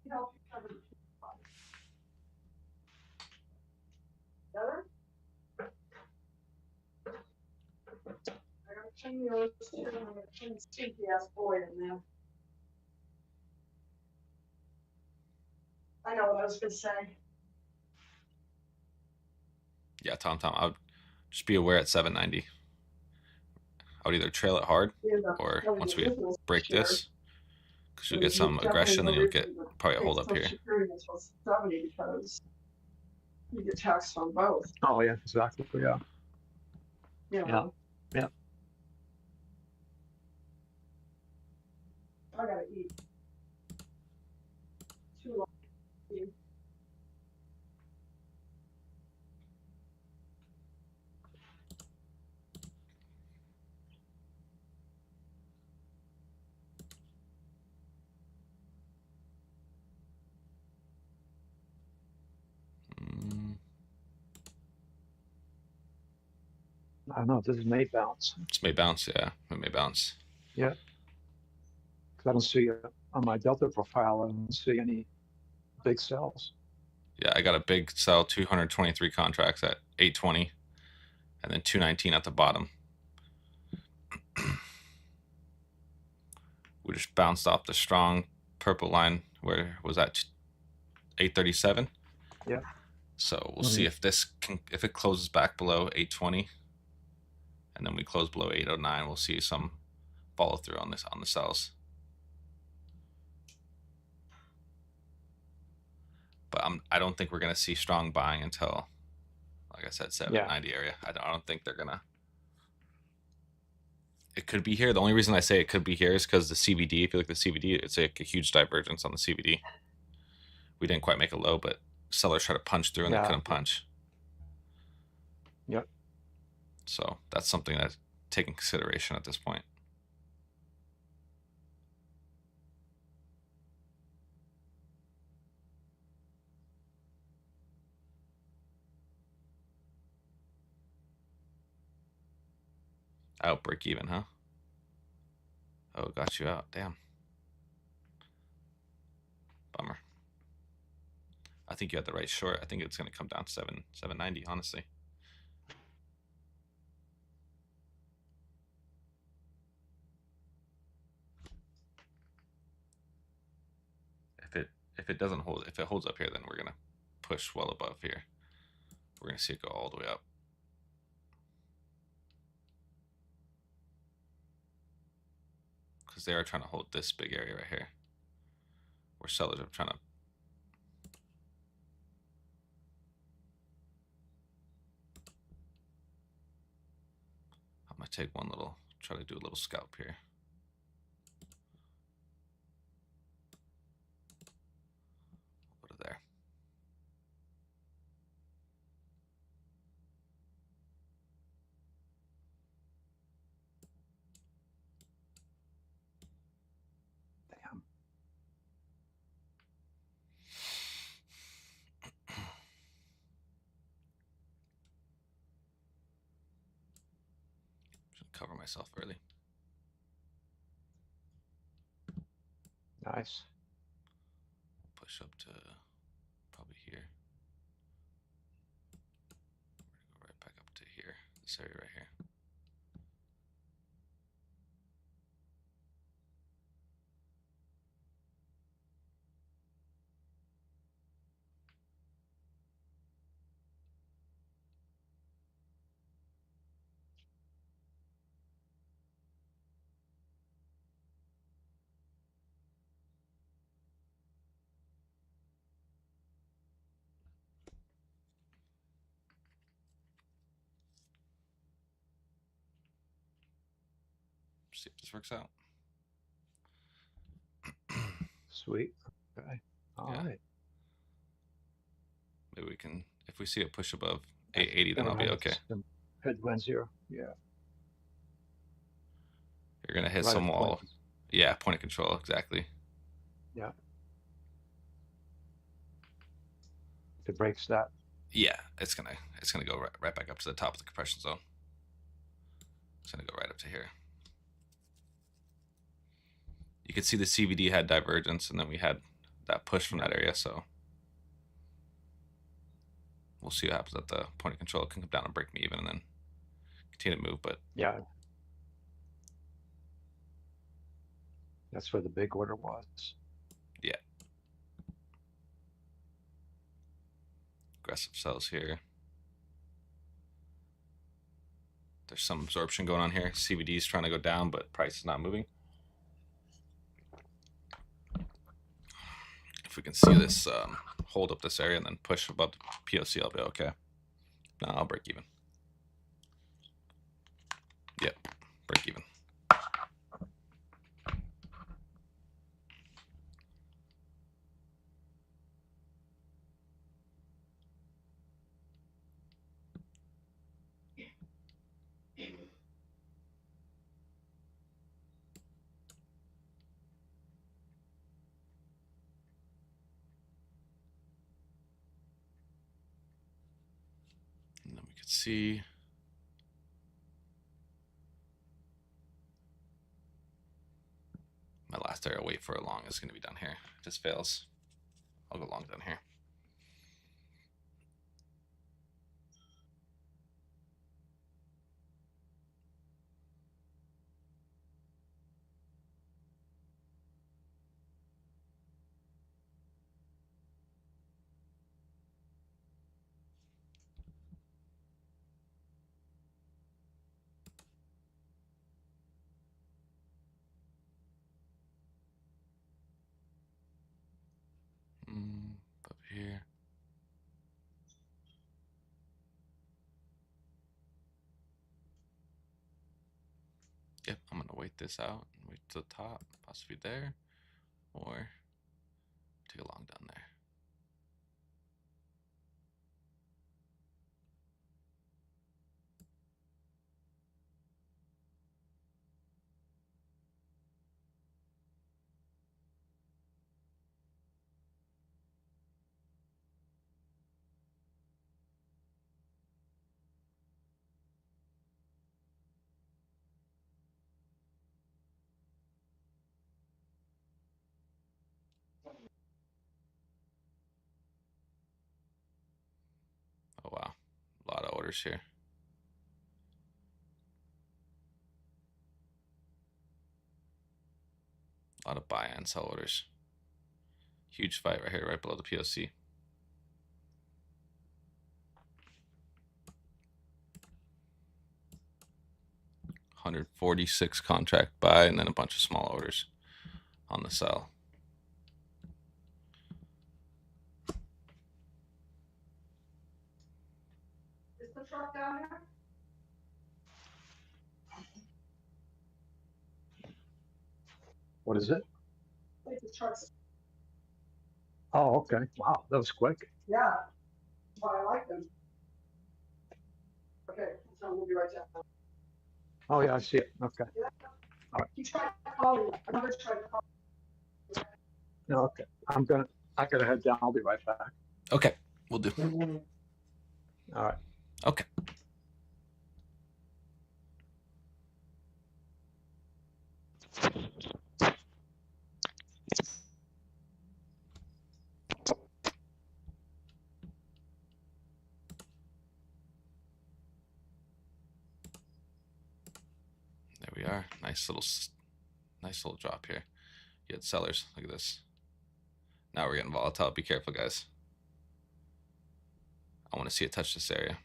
You know, cover the two spots. Better? I gotta clean yours too, and I'm gonna clean stinky ass boy in there. I know what I was gonna say. Yeah, Tom, I would just be aware at 790. I would either trail it hard, or once we break this, because you'll get some aggression, then you'll get probably a hold up here. Because you get taxed on both. Oh, yeah, exactly. Yeah. You Yeah. know? Yeah. I gotta eat. Too long. Mm, I don't know. This is may bounce. This may bounce, yeah. It may bounce. Yeah. Because I don't see on my Delta profile, I don't see any big sells. Yeah, I got a big sell, 223 contracts at 820, and then 219 at the bottom. We just bounced off the strong purple line where it was at 837. Yeah. So we'll see if this can, if it closes back below 820, and then we close below 809, we'll see some follow through on this on the sells. But I don't think we're gonna see strong buying until, like I said, 790 area. I don't think they're gonna. It could be here. The only reason I say it could be here is because the CVD. If you look at the CVD, it's like a huge divergence on the CVD. We didn't quite make a low, but sellers try to punch through and they couldn't punch. Yep. So that's something that's taken consideration at this point. Out break even, huh? Oh, got you out. Damn. Bummer. I think you had the right short. I think it's going to come down to 790, honestly. If it doesn't hold, if it holds up here, then we're going to push well above here. We're going to see it go all the way up. Because they are trying to hold this big area right here, where sellers are trying to. I'm gonna take one little, try to do a little scalp here. Put it there. Damn. Should cover myself early. Nice. Push up to probably here. We're gonna go right back up to here. This area right here. See if this works out. Sweet. Okay. All Yeah. right. Maybe we can, if we see it push above 880, then I'll be okay. Headwinds here. Yeah. You're gonna hit Right some at the wall. point. Yeah, point of control, exactly. Yeah. If it breaks that. Yeah, it's gonna go right back up to the top of the compression zone. It's gonna go right up to here. You can see the CVD had divergence, and then we had that push from that area. So we'll see what happens at the point of control. It can come down and break me even, and then continue to move. But Yeah. That's where the big order was. yeah, aggressive sells here. There's some absorption going on here. CVD is trying to go down, but price is not moving. If we can see this hold up this area and then push above the POC, I'll be okay. No, I'll break even. Yep, break even. And then we could see my last area wait for a long is going to be down here. If this fails, I'll go long down here. Up here. Yep, I'm gonna wait this out and wait to the top, possibly there, or take a long down there. Oh wow, a lot of orders here. A lot of buy and sell orders. Huge fight right here, right below the POC. $146 contract buy, and then a bunch of small orders on the sell. Is the truck down there? What is it? I think the truck's, Oh, okay. Wow, that was quick. yeah, that's why I like them. Okay, so we'll be right down. Oh, yeah, I see it. Okay. He tried to call me, I never tried to call. No, okay. I gotta head down. I'll be right back. Okay, we'll do. All right. Okay. There we are. Nice little drop here. You had sellers. Look at this. Now we're getting volatile. Be careful, guys. I want to see it touch this area.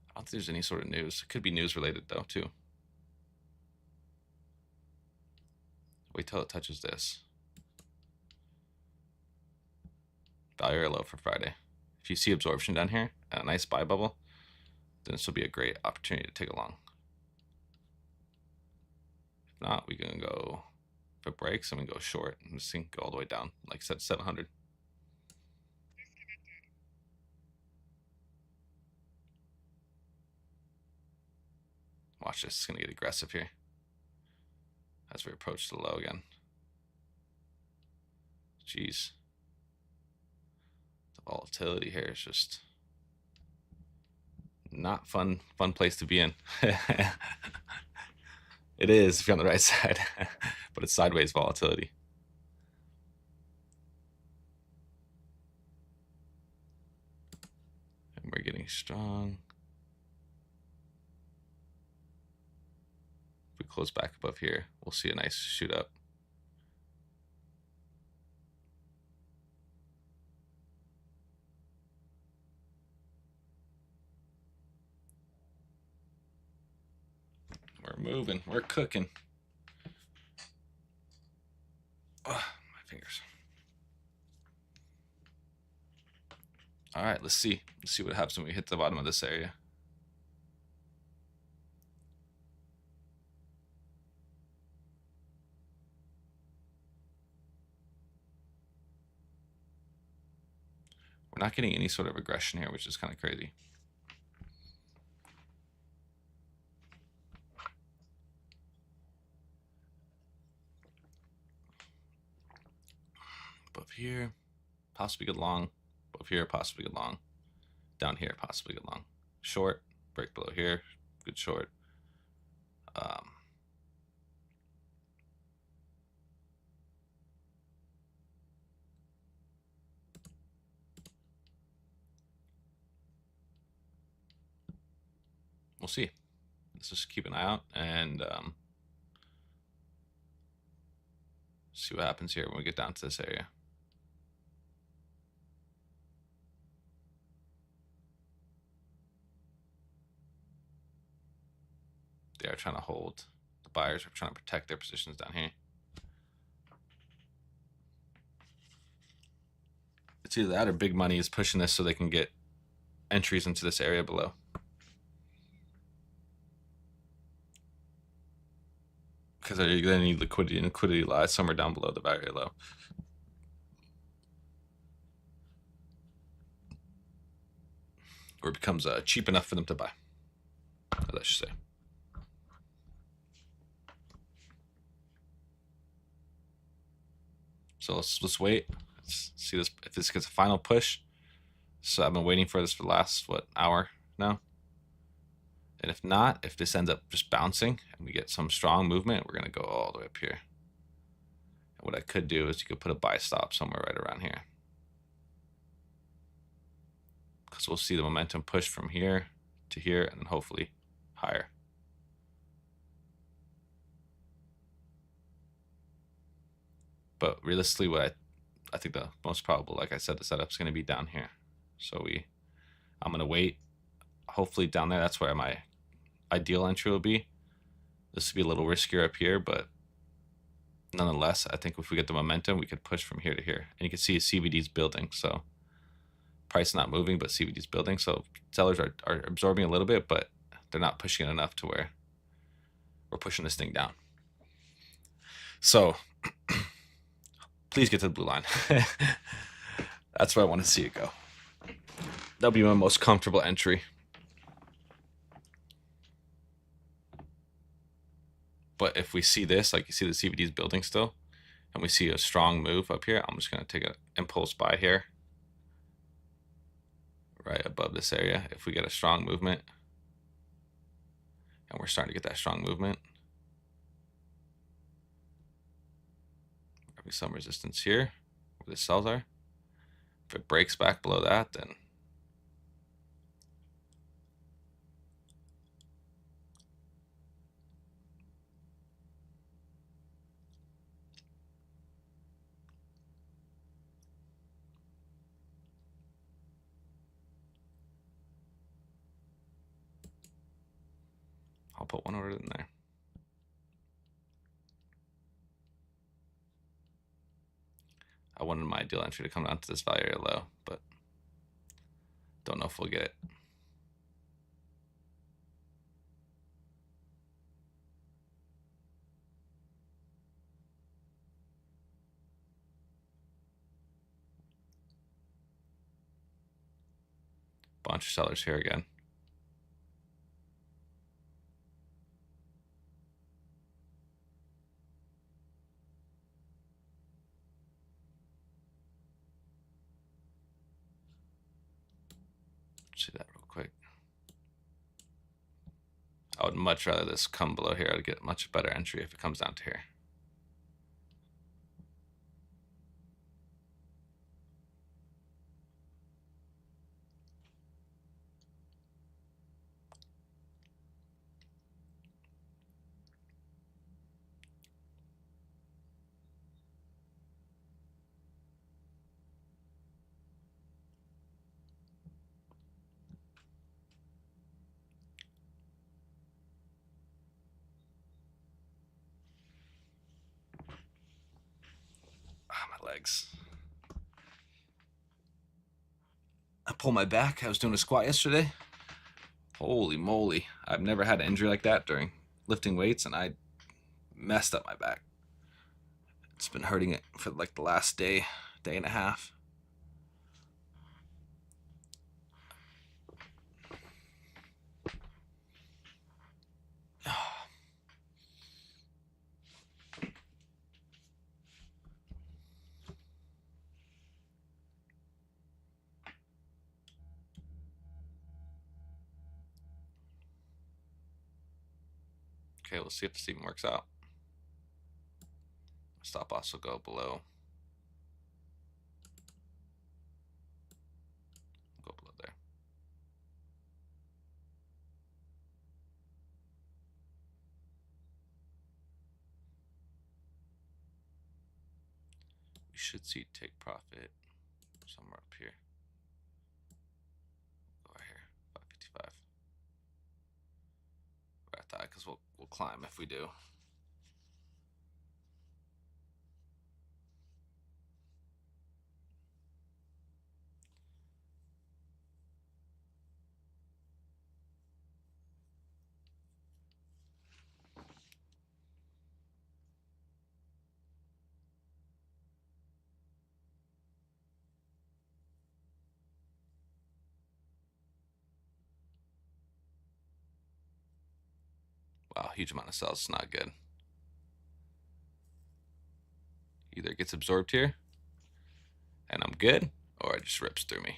I don't think there's any sort of news. It could be news related though, too. Wait till it touches this. Value or low for Friday. If you see absorption down here, a nice buy bubble, then this will be a great opportunity to take a long. If not, we can go, if it breaks, and we go short, and this thing go all the way down, like I said, 700. Watch this, it's gonna get aggressive here as we approach the low again. Jeez. The volatility here is just not fun place to be in. It is if you're on the right side, but it's sideways volatility. And we're getting strong. If we close back above here, we'll see a nice shoot up. We're moving, we're cooking. Oh, my fingers. All right, let's see what happens when we hit the bottom of this area. We're not getting any sort of aggression here, which is kind of crazy. Above here, possibly good long. Above here, possibly good long. Down here, possibly good long. Short, break below here, good short. We'll see. Let's just keep an eye out and see what happens here when we get down to this area. They are trying to hold. The buyers are trying to protect their positions down here. It's either that or big money is pushing this so they can get entries into this area below. Because they need liquidity, and liquidity lies somewhere down below the very low. Or it becomes cheap enough for them to buy, as I should say. So let's wait. Let's see this if this gets a final push. So I've been waiting for this for the last hour now. And if not, if this ends up just bouncing and we get some strong movement, we're gonna go all the way up here. And what I could do is you could put a buy stop somewhere right around here. Because we'll see the momentum push from here to here and then hopefully higher. But realistically, what I think the most probable, like I said, the setup's gonna be down here. So I'm gonna wait. Hopefully down there, that's where my ideal entry will be. This would be a little riskier up here, but nonetheless, I think if we get the momentum, we could push from here to here. And you can see CVD's building, so price not moving, but CVD's building. So sellers are absorbing a little bit, but they're not pushing it enough to where we're pushing this thing down. So please get to the blue line. That's where I want to see it go. That'll be my most comfortable entry. But if we see this, like you see the CVD's building still, and we see a strong move up here, I'm just going to take an impulse buy here, right above this area. If we get a strong movement, and we're starting to get that strong movement, there'll be some resistance here where the sells are. If it breaks back below that, then I'll put one order in there. I wanted my ideal entry to come down to this value area low, but don't know if we'll get it. Bunch of sellers here again. See that real quick. I would much rather this come below here. I'd get much better entry if it comes down to here. My legs. I pulled my back. I was doing a squat yesterday. Holy moly. I've never had an injury like that during lifting weights, and I messed up my back. It's been hurting it for like the last day and a half. Okay, let's see if this even works out. Stop loss will go below. Go below there. We should see take profit somewhere up here. Go right here, 555. Right at that, because we'll climb if we do. Wow, huge amount of sells. It's not good. Either it gets absorbed here, and I'm good, or it just rips through me.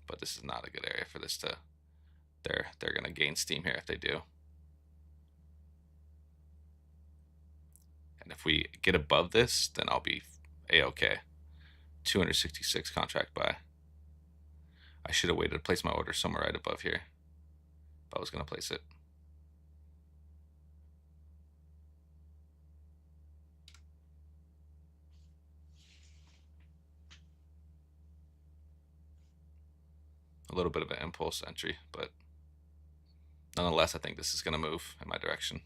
But this is not a good area for this to. They're gonna gain steam here if they do. And if we get above this, then I'll be a-okay. 266 contract buy. I should have waited to place my order somewhere right above here. If I was gonna place it. A little bit of an impulse entry, but nonetheless, I think this is going to move in my direction.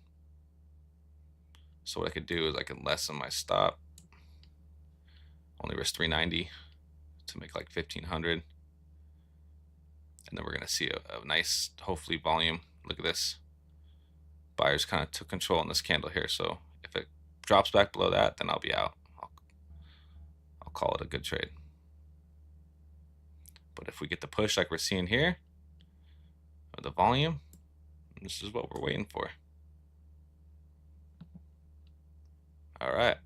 So what I could do is I can lessen my stop. Only risk 390 to make like 1500. And then we're going to see a nice, hopefully, volume. Look at this. Buyers kind of took control in this candle here. So if it drops back below that, then I'll be out. I'll call it a good trade. But if we get the push like we're seeing here, or the volume, this is what we're waiting for. All right.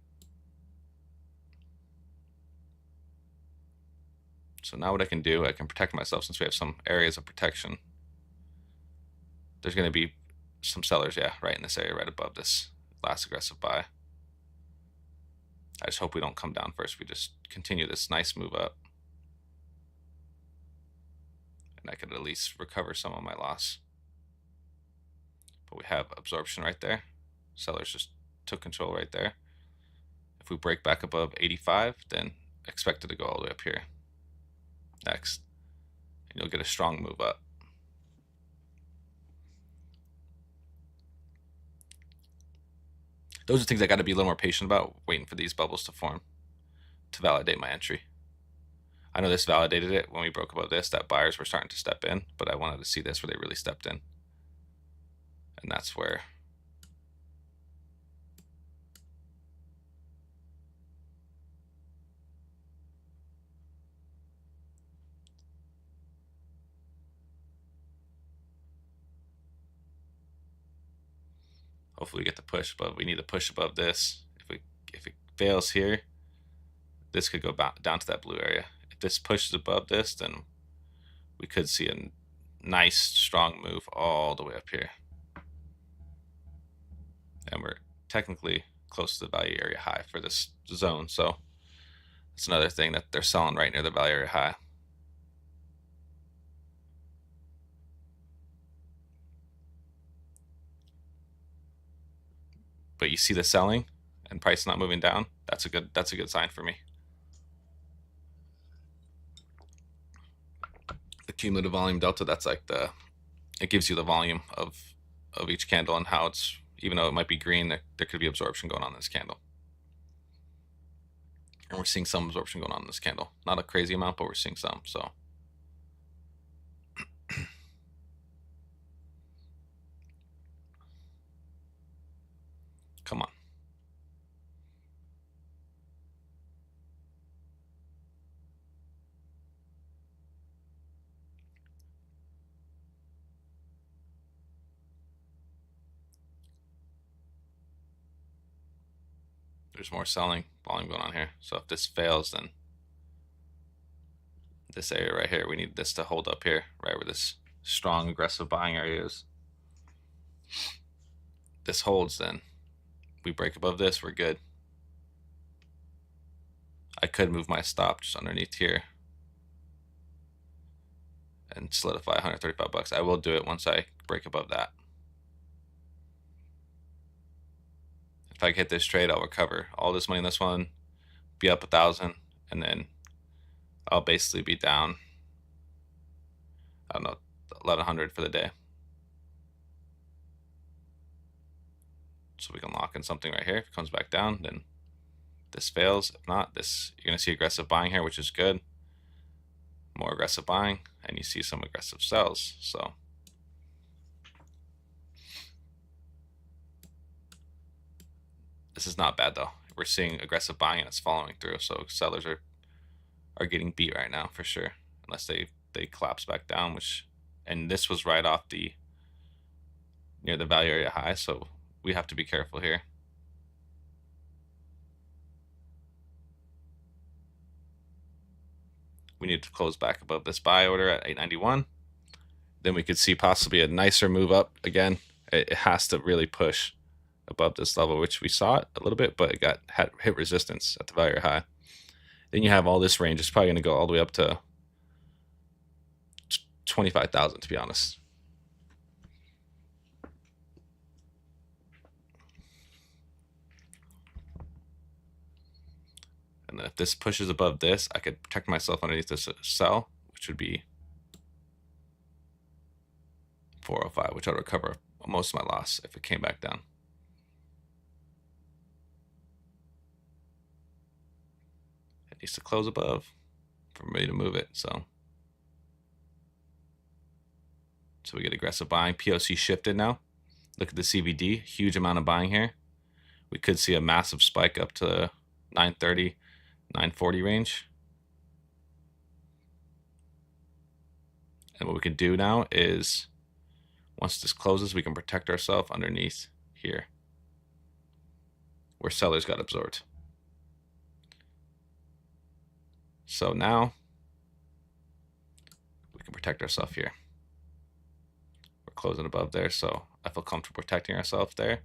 So now what I can do, I can protect myself since we have some areas of protection. There's going to be some sellers, yeah, right in this area, right above this last aggressive buy. I just hope we don't come down first. We just continue this nice move up. And I could at least recover some of my loss. But we have absorption right there. Sellers just took control right there. If we break back above 85, then expect it to go all the way up here next. And you'll get a strong move up. Those are things I got to be a little more patient about, waiting for these bubbles to form to validate my entry. I know this validated it when we broke above this, that buyers were starting to step in, but I wanted to see this where they really stepped in. And that's where Hopefully we get the push, but we need to push above this. If it fails here, this could go down to that blue area. If this pushes above this, then we could see a nice strong move all the way up here. And we're technically close to the value area high for this zone, so it's another thing that they're selling right near the value area high. But you see the selling and price not moving down. That's a good sign for me. The cumulative volume delta, that's like it gives you the volume of each candle and how it's, even though it might be green, there could be absorption going on in this candle. And we're seeing some absorption going on in this candle. Not a crazy amount, but we're seeing some. So come on. There's more selling volume going on here. So if this fails, then this area right here, we need this to hold up here, right where this strong aggressive buying area is. This holds, then we break above this, we're good. I could move my stop just underneath here and solidify 135 bucks. I will do it once I break above that. If I get this trade, I'll recover all this money in this one, be up 1,000, and then I'll basically be down, I don't know, 1,100 for the day. So we can lock in something right here. If it comes back down, then this fails. If not, this, you're gonna see aggressive buying here, which is good. More aggressive buying, and you see some aggressive sells. So this is not bad though. We're seeing aggressive buying and it's following through. So sellers are getting beat right now for sure, unless they collapse back down. And this was right off near the value area high, so we have to be careful here. We need to close back above this buy order at 891. Then we could see possibly a nicer move up again. It has to really push above this level, which we saw it a little bit, but it hit resistance at the value high. Then you have all this range. It's probably going to go all the way up to 25,000, to be honest. And then if this pushes above this, I could protect myself underneath this sell, which would be 405, which I'll recover most of my loss if it came back down. It needs to close above for me to move it. So we get aggressive buying. POC shifted now. Look at the CVD, huge amount of buying here. We could see a massive spike up to 930, 940 range. And what we can do now is, once this closes, we can protect ourselves underneath here where sellers got absorbed. So now we can protect ourselves here. We're closing above there, so I feel comfortable protecting ourselves there.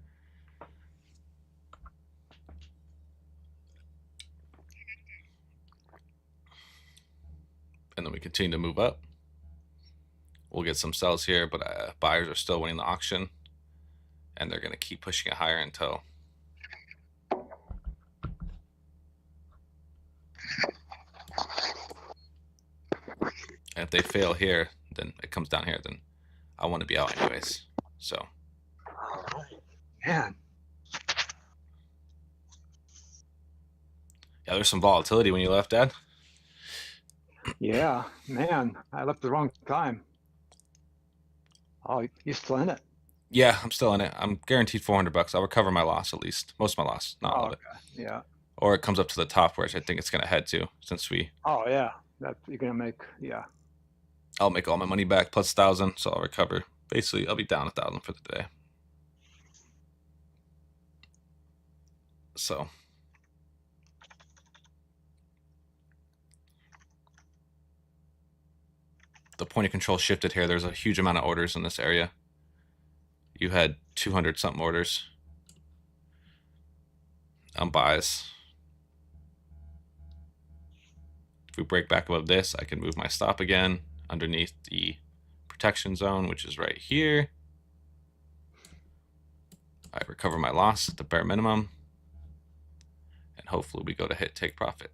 And then we continue to move up. We'll get some sells here, but buyers are still winning the auction, and they're going to keep pushing it higher until and if they fail here, then it comes down here, then I want to be out anyways. So All right, man. yeah, there's some volatility when you left, Dad. Yeah, man, I left the wrong time. Oh, you're still in it? Yeah, I'm still in it. I'm guaranteed 400 bucks. I'll recover my loss, at least most of my loss, not all of it. Yeah. Or it comes up to the top, which I think it's going to head to, since Oh yeah, that you're gonna make. Yeah. I'll make all my money back plus 1,000, so I'll recover. Basically, I'll be down 1,000 for the day. So the point of control shifted here. There's a huge amount of orders in this area. You had 200 something orders on buys. If we break back above this, I can move my stop again underneath the protection zone, which is right here. I recover my loss at the bare minimum, and hopefully we go to hit take profit.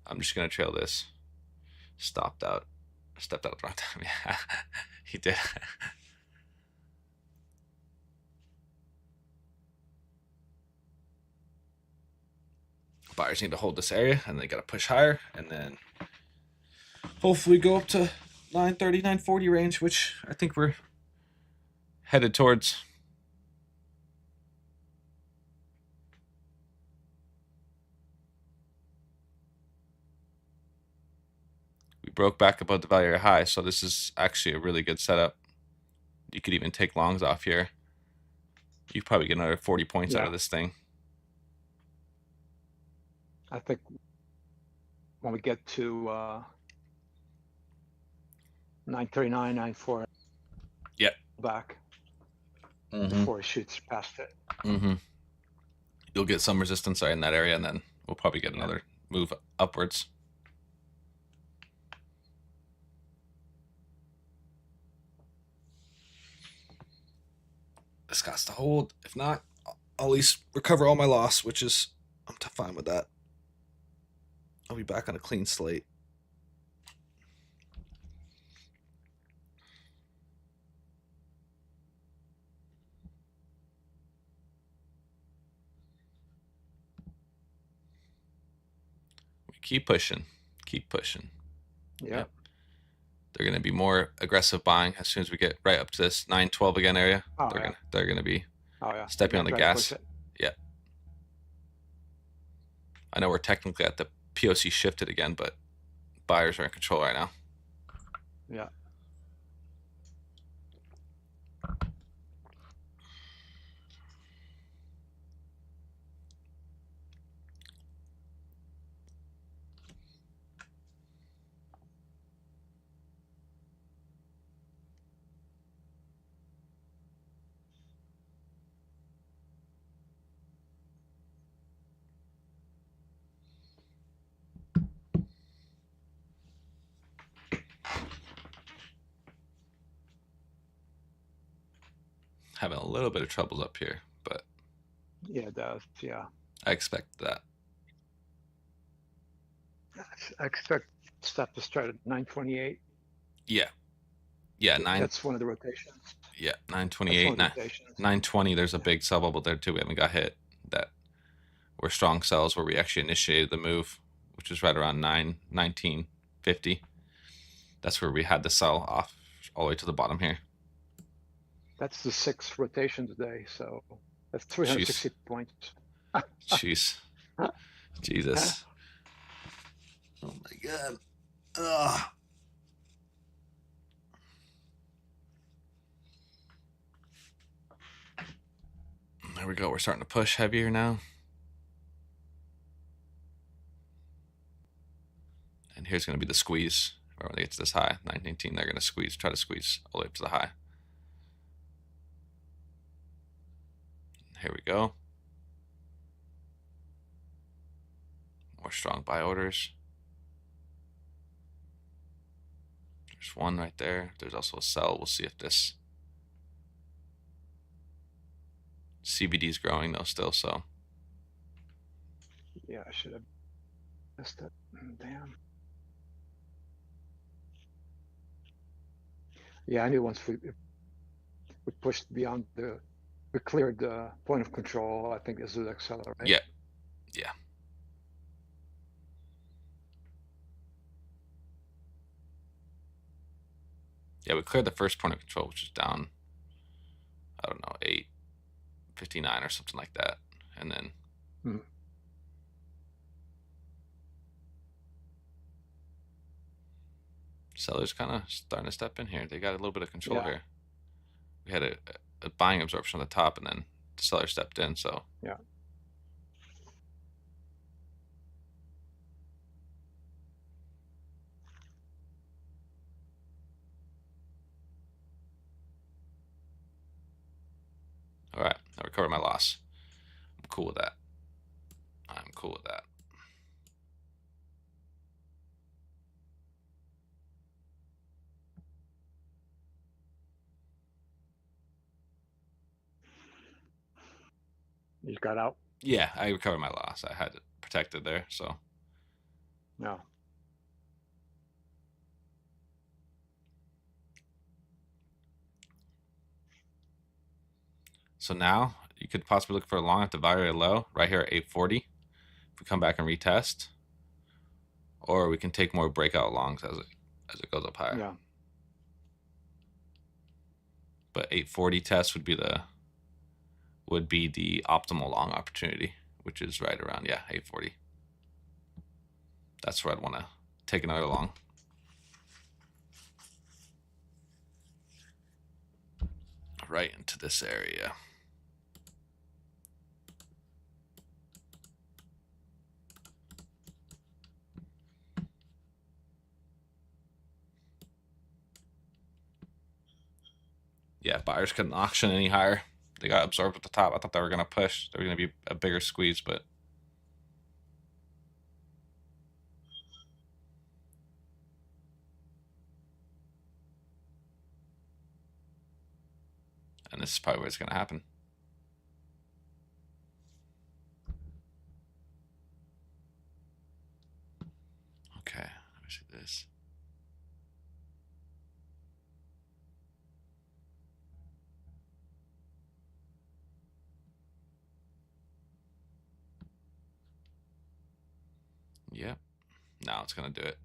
I'm just gonna trail this. Stepped out at the wrong time. Yeah, he did. Buyers need to hold this area, and they got to push higher, and then hopefully go up to 930, 940 range, which I think we're headed towards. We broke back above the value area high, so this is actually a really good setup. You could even take longs off here. You probably get another 40 points out Yeah. of this thing. I think when we get to 939, 94. Yep. Back Mm-hmm. before it shoots past it. Mm-hmm. You'll get some resistance right in that area, and then we'll probably get another move upwards. This got to hold. If not, I'll at least recover all my loss, which is, I'm fine with that. I'll be back on a clean slate. We keep pushing. Keep pushing. Yeah. They're going to be more aggressive buying as soon as we get right up to this 912 again area. Oh, They're going to be Oh yeah. stepping on the Try to gas. push it. I know we're technically at the POC shifted again, but buyers are in control right now. Yeah. Having a little bit of troubles up here, but Yeah, it does. Yeah. I expect that. I expect stuff to start at 928. Yeah, That's one of the rotations. yeah, That's one 928, of the rotations. 920. There's a big sell bubble there too. We haven't got hit. That were strong sells where we actually initiated the move, which is right around 1950. That's where we had the sell off all the way to the bottom here. That's the 6th rotation today, so that's 360 points. Jeez, Jesus. Oh my God. Ugh. There we go. We're starting to push heavier now. And here's going to be the squeeze. When they get to this high, 919, they're going to squeeze, try to squeeze all the way up to the high. Here we go. More strong buy orders. There's one right there. There's also a sell. We'll see if this CBD is growing though still, so. Yeah, I should have missed it. Damn. Yeah, I knew once we pushed beyond we cleared the point of control, I think this would accelerate. Yeah. Yeah. Yeah, we cleared the first point of control, which is down, I don't know, 859 or something like that. And then Seller's kind of starting to step in here. They got a little bit of control Yeah. here. We had a buying absorption on the top, and then the seller stepped in. So Yeah. all right, I recovered my loss. I'm cool with that. I'm cool with that. You got out? Yeah, I recovered my loss. I had it protected there. So No. so now you could possibly look for a long at the very low right here at 840. If we come back and retest, or we can take more breakout longs as it goes up higher. Yeah. But 840 test would be the optimal long opportunity, which is right around 840. That's where I'd want to take another long. Right into this area. Yeah, buyers couldn't auction any higher. They got absorbed at the top. I thought they were going to push. There was going to be a bigger squeeze, but and this is probably what's going to happen. Okay, let me see this. Yep. Now it's going to do it.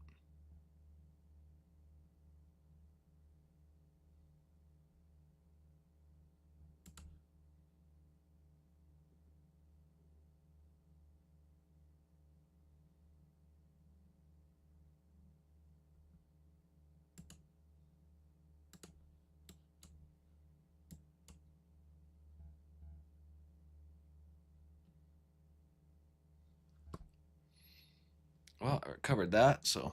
Well, I recovered that, so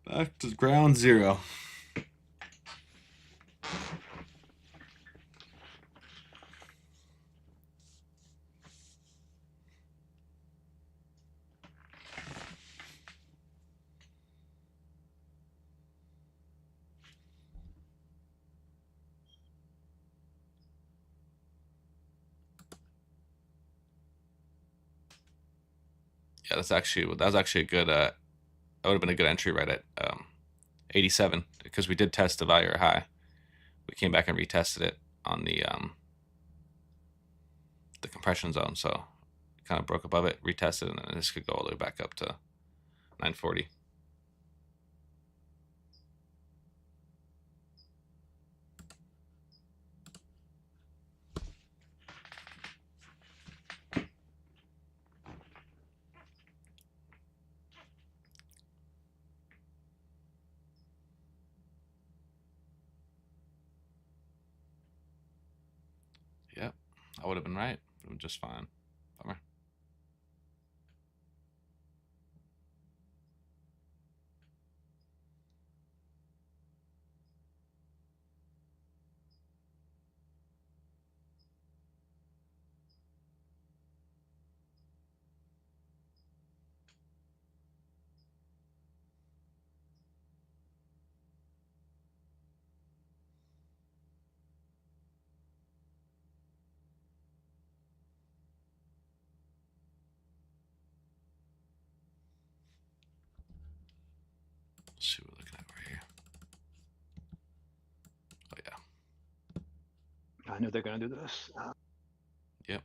back to ground zero. Yeah, that was actually a good. That would have been a good entry right at 87 because we did test the value high. We came back and retested it on the compression zone, so it kind of broke above it, retested, and then this could go all the way back up to 940. Yep, I would have been right. It was just fine. Bummer. Let's see what we're looking at right here. Oh yeah. I knew they're going to do this. Yep.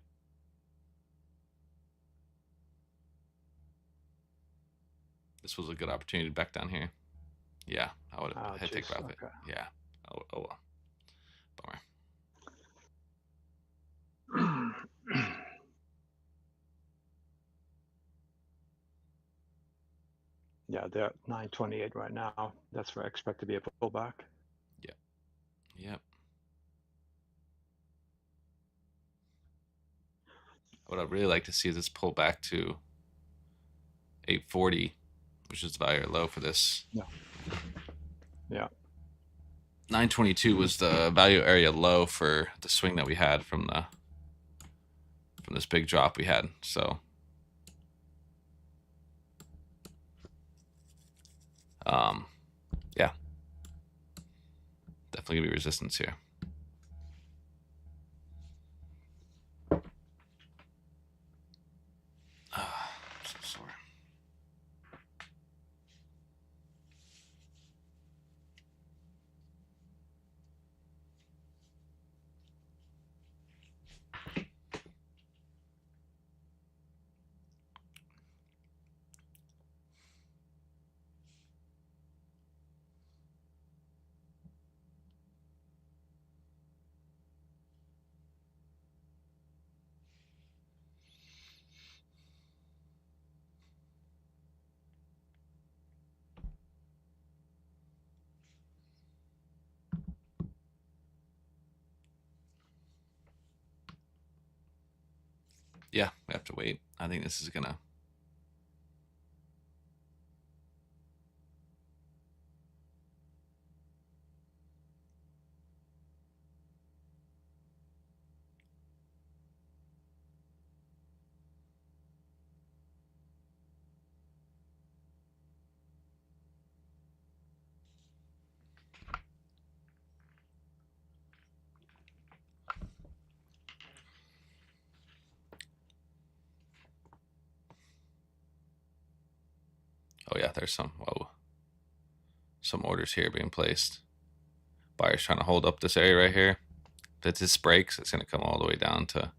This was a good opportunity back down here. Yeah, I would have had to take geez, profit. okay. Yeah. Oh well. Bummer. Yeah, they're at 928 right now. That's where I expect to be a pullback. Yep. What I'd really like to see is this pull back to 840, which is the value low for this. Yeah. Yeah. 922 was the value area low for the swing that we had from this big drop we had. So yeah, definitely gonna be resistance here. I'm so sorry. Yeah, we have to wait. I think this is gonna. Oh yeah, there's some orders here being placed. Buyers trying to hold up this area right here. If this breaks, it's gonna come all the way down to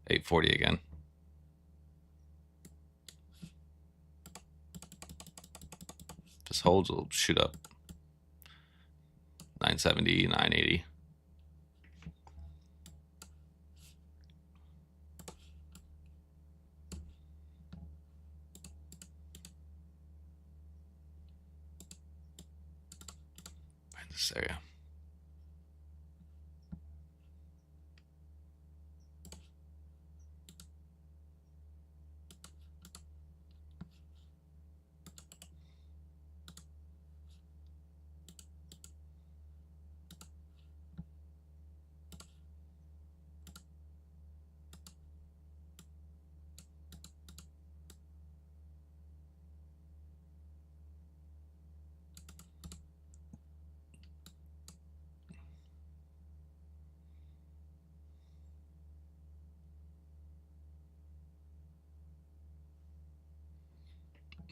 840 again. If this holds, will shoot up 970, 980. Right in this area.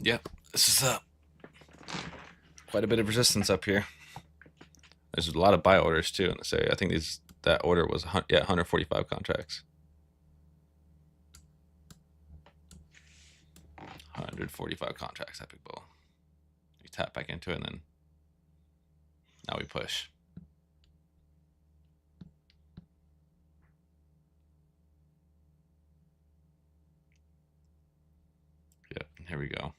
Yep, this is quite a bit of resistance up here. There's a lot of buy orders too in this area. I think that order was 145 contracts. 145 contracts, Epic Bull. We tap back into it, and then now we push. Yep, here we go.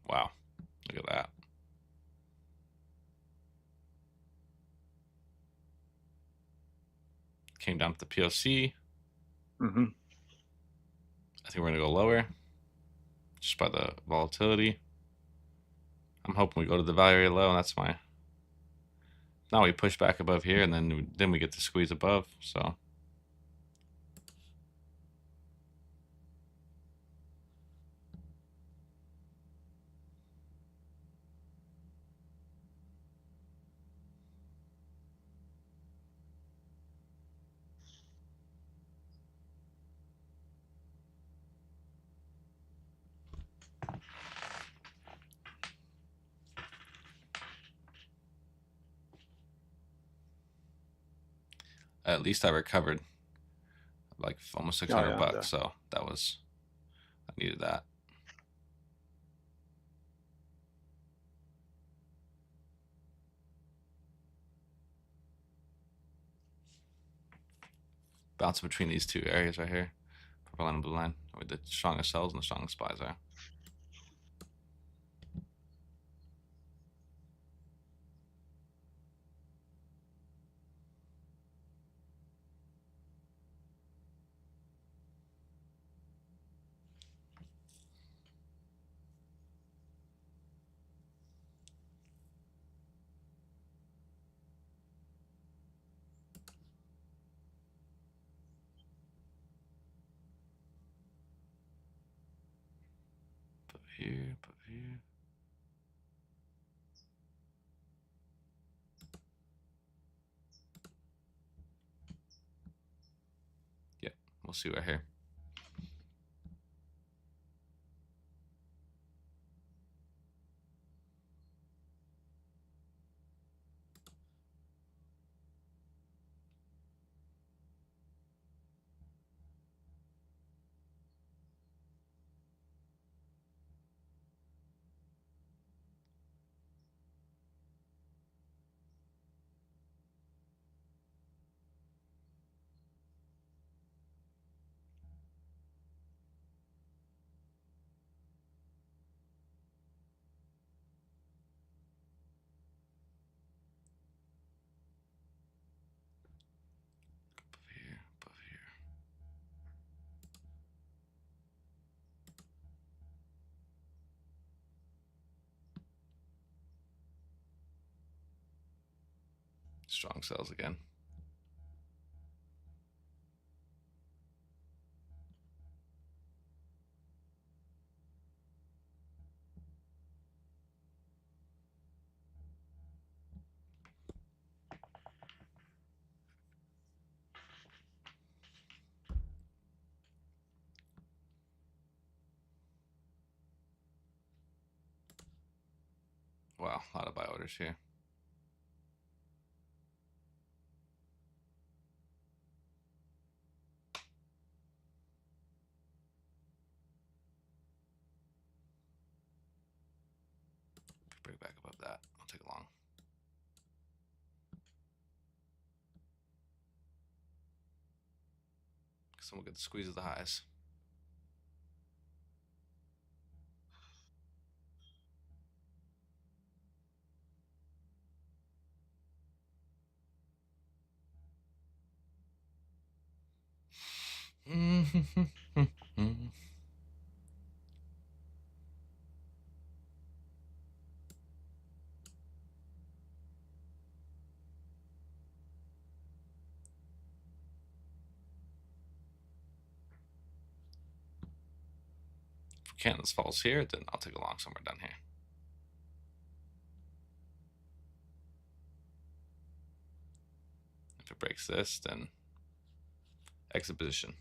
Wow, look at that. Came down to the POC. Mm-hmm. I think we're gonna go lower, just by the volatility. I'm hoping we go to the value area low, and that's my. Now we push back above here, and then we get the squeeze above. So. At least I recovered like almost Oh, 600 yeah, bucks. So that was, I needed that. Bouncing between these two areas right here, purple line and blue line, where the strongest sells and the strongest buys are. Put here, put here. Yep, we'll see right here. Put here, put here. Strong sells again. Wow, a lot of buy orders here. Break back above that. I'll take a long. Someone get the squeeze of the highs. If Candace falls here, then I'll take a long somewhere down here. If it breaks this, then exit position.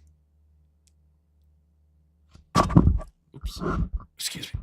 Oops. Excuse me.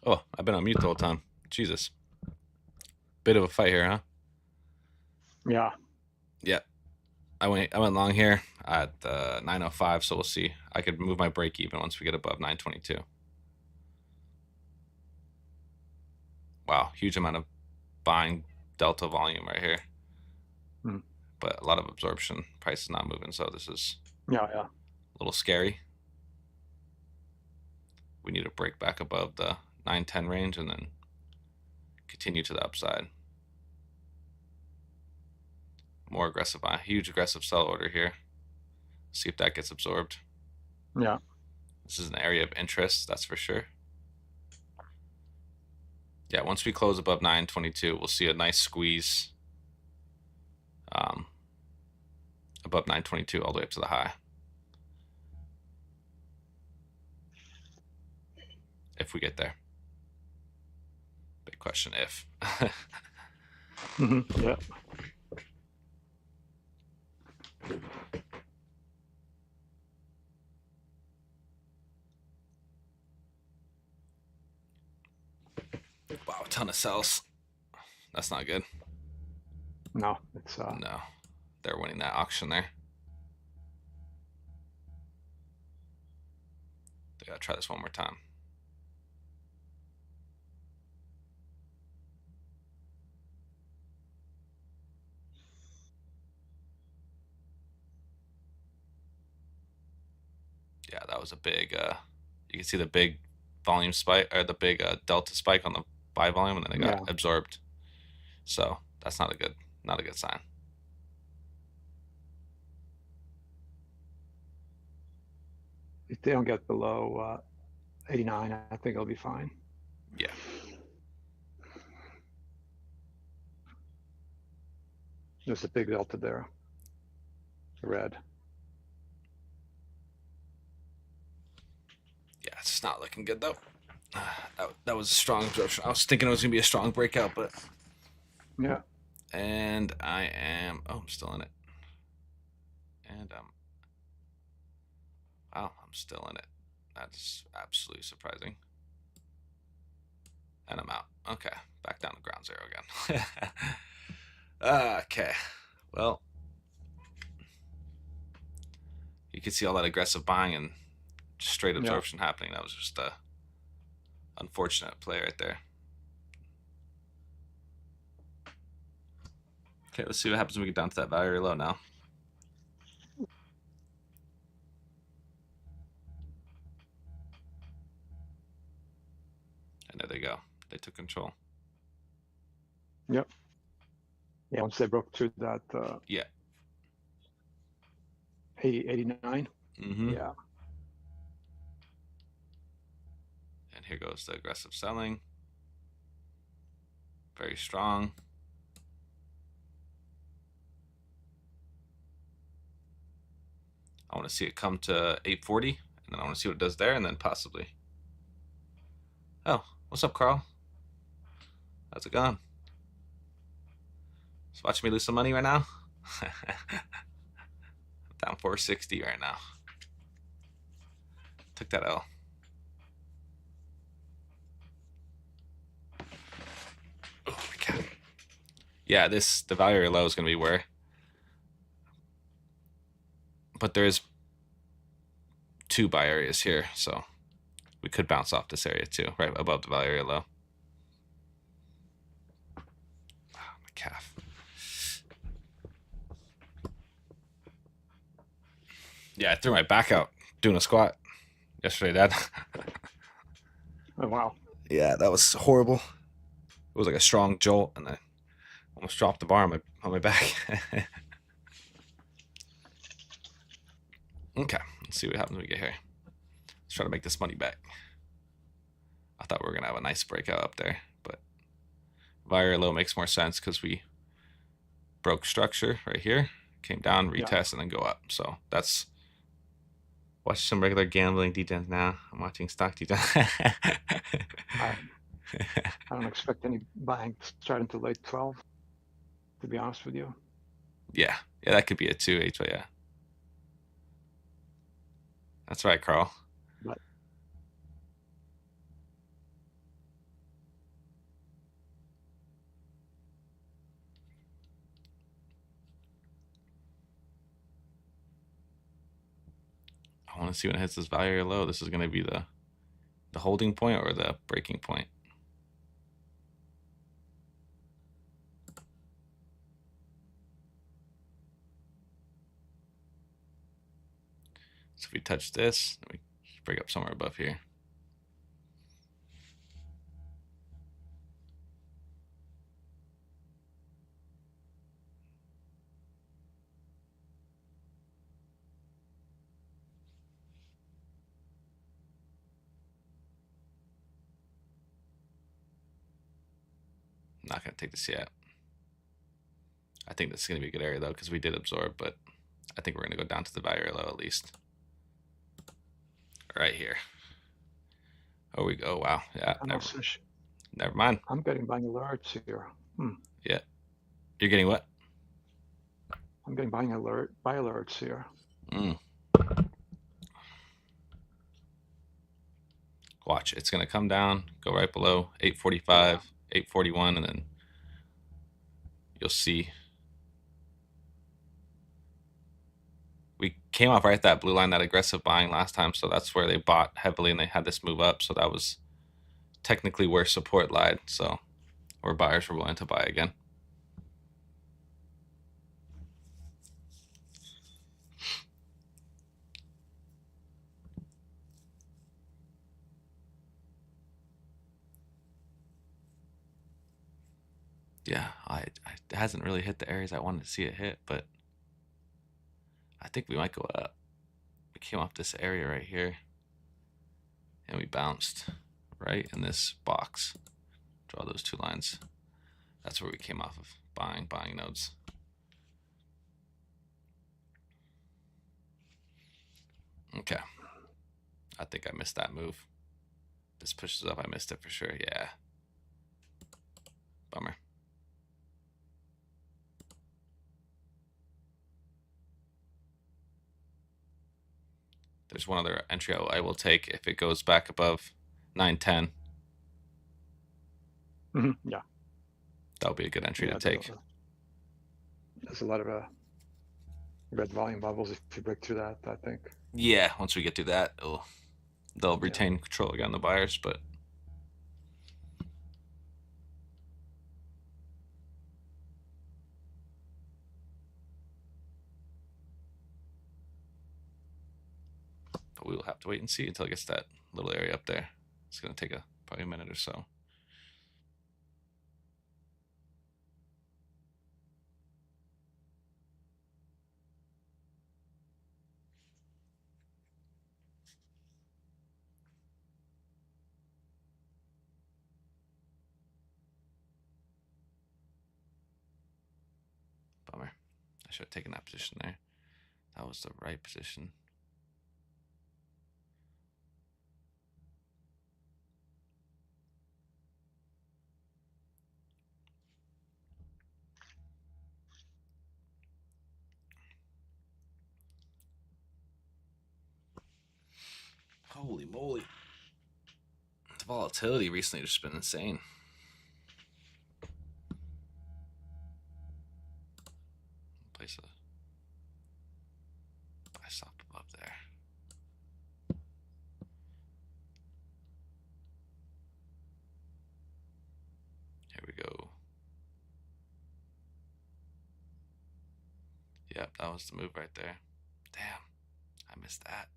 Oh, I've been on mute the whole time. Jesus. Bit of a fight here, huh? Yeah. Yeah. I went long here at 905, so we'll see. I could move my break even once we get above 922. Wow, huge amount of buying delta volume right here. Hmm. But a lot of absorption. Price is not moving, so this is Yeah. a little scary. We need to break back above the 910 range and then continue to the upside. More aggressive buy. Huge aggressive sell order here. See if that gets absorbed. Yeah. This is an area of interest, that's for sure. Yeah, once we close above 922, we'll see a nice squeeze above 922 all the way up to the high. If we get there. Big question if. Yeah. Wow, a ton of sells. That's not good. No, it's No, they're winning that auction there. They gotta try this one more time. Yeah, that was a big. You can see the big volume spike or the big delta spike on the buy volume, and then it got absorbed. So that's not a good sign. if they don't get below 89, I think it'll be fine. Yeah. There's a big delta there. Red. Yeah, it's just not looking good though. That was a strong absorption. I was thinking it was gonna be a strong breakout, but Yeah. and I am. Oh, I'm still in it. And wow, I'm still in it. That's absolutely surprising. And I'm out. Okay, back down to ground zero again. Okay, well, you can see all that aggressive buying and just straight absorption happening. That was just a unfortunate play right there. Okay, let's see what happens when we get down to that value low now. And there they go. They took control. Yep. Yeah, once they broke through that Yeah. 89. Mm-hmm. Yeah. And here goes the aggressive selling. Very strong. I want to see it come to 840, and then I want to see what it does there, and then possibly. Oh, what's up, Carl? How's it going? Just watching me lose some money right now. I'm down 460 right now. Took that L. Oh my god. Yeah, the value area low is going to be where. But there is 2 buy areas here, so we could bounce off this area too, right above the value area low. Oh, my calf. Yeah, I threw my back out doing a squat yesterday, Dad. Oh, wow. Yeah, that was horrible. It was like a strong jolt, and I almost dropped the bar on my back. Okay, let's see what happens when we get here. Let's try to make this money back. I thought we were gonna have a nice breakout up there, but value low makes more sense because we broke structure right here, came down, retest, and then go up. So that's watch some regular gambling details now. I'm watching stock details. I don't expect any buying to start until late 12, to be honest with you. Yeah, that could be it too, HY, yeah. That's right, Carl. But want to see when it hits this value area low. This is going to be the holding point or the breaking point. So if we touch this, we break up somewhere above here. I'm not going to take this yet. I think this is going to be a good area though, because we did absorb, but I think we're going to go down to the value area low at least. Right here. Oh, we go. Wow. Yeah. Never mind. I'm getting buying alerts here. Yeah. You're getting what? I'm getting buy alerts here. Watch. It's going to come down, go right below 845, 841, and then you'll see. We came off right at that blue line, that aggressive buying last time, so that's where they bought heavily and they had this move up. So that was technically where support lied. So where buyers were willing to buy again. Yeah, it hasn't really hit the areas I wanted to see it hit, but I think we might go up. We came off this area right here, and we bounced right in this box. Draw those two lines. That's where we came off of buying nodes. Okay. I think I missed that move. This pushes up. I missed it for sure. Yeah. Bummer. There's one other entry I will take if it goes back above 910. Yeah. That'll be a good entry to take. There's a lot of red volume bubbles if you break through that, I think. Yeah, once we get through that, they'll retain control again, the buyers, but we will have to wait and see until it gets that little area up there. It's going to take probably a minute or so. Bummer. I should have taken that position there. That was the right position. Holy moly. The volatility recently has just been insane. Place a buy stop above there. Here we go. Yep, that was the move right there. Damn, I missed that.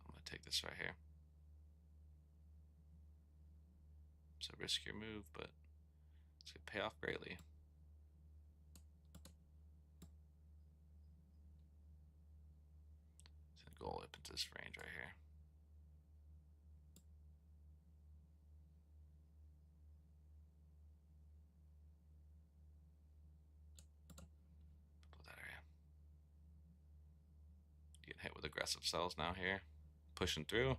I'm going to take this right here. It's a riskier move, but it's going to pay off greatly. It's going to go up into this range right here. That area. Getting hit with aggressive sells now here. Pushing through.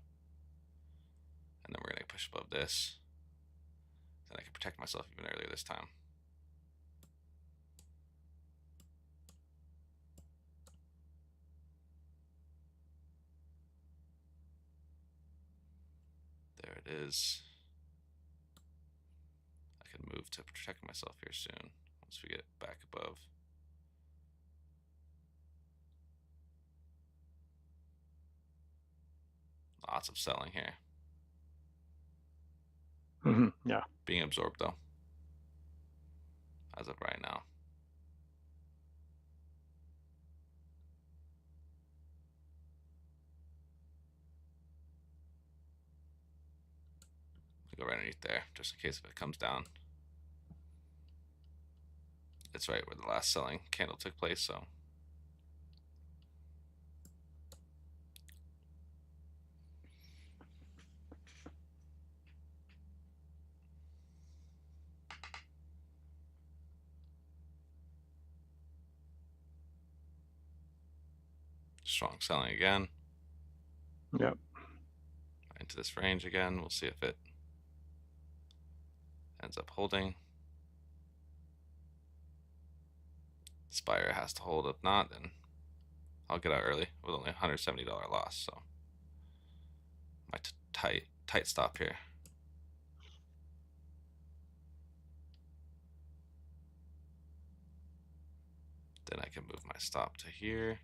And then we're going to push above this. Then I can protect myself even earlier this time. There it is. I could gonna move to protect myself here soon. Once we get back above. Lots of selling here. Yeah. Being absorbed though. As of right now. Go right underneath there, just in case if it comes down. It's right where the last selling candle took place, so. Strong selling again. Yep. Into this range again. We'll see if it ends up holding. Spire has to hold. If not, then I'll get out early with only a $170 loss. So my tight stop here. Then I can move my stop to here,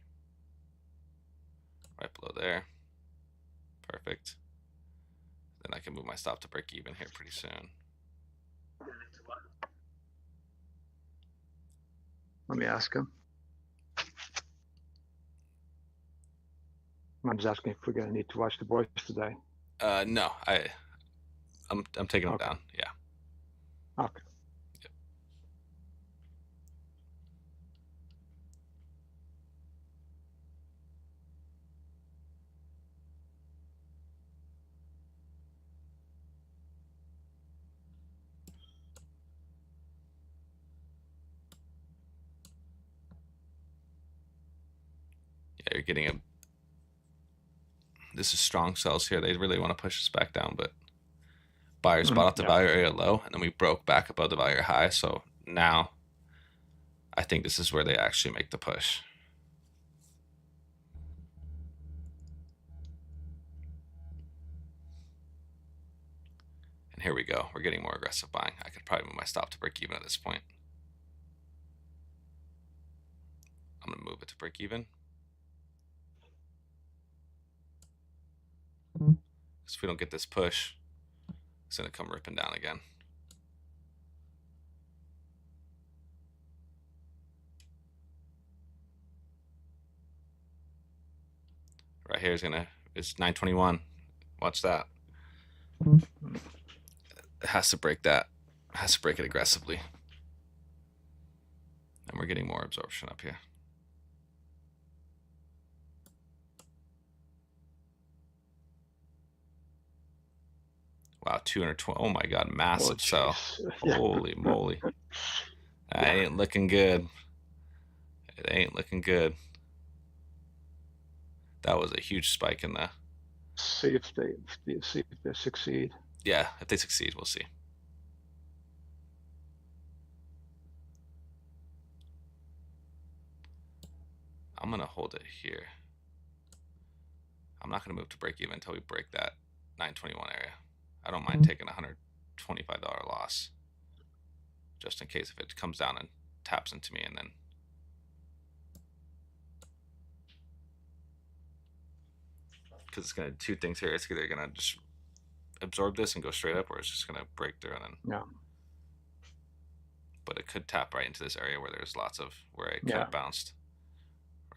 right below there. Perfect. Then I can move my stop to break even here pretty soon. Let me ask him. I'm just asking if we're gonna need to watch the boys today. No, I'm taking them Okay. down. Yeah. Okay. Yeah, you're getting a. This is strong sells here. They really want to push us back down, but buyers bought out the Yeah. value area low, and then we broke back above the value area high. So now, I think this is where they actually make the push. And here we go. We're getting more aggressive buying. I could probably move my stop to break even at this point. I'm gonna move it to break even. Because if we don't get this push, it's gonna come ripping down again. Right here is 921. Watch that. It has to break that. It has to break it aggressively. And we're getting more absorption up here. Wow, 220. Oh my God, massive sell. jeez. Yeah. Holy moly. That ain't looking good. It ain't looking good. That was a huge spike in the. See if they succeed. Yeah, if they succeed, we'll see. I'm gonna hold it here. I'm not gonna move to break even until we break that 921 area. I don't mind taking a $125 loss, just in case if it comes down and taps into me, and then because it's gonna do two things here. It's either gonna just absorb this and go straight up, or it's just gonna break through and then. Yeah. But it could tap right into this area where there's lots of where it kind of bounced,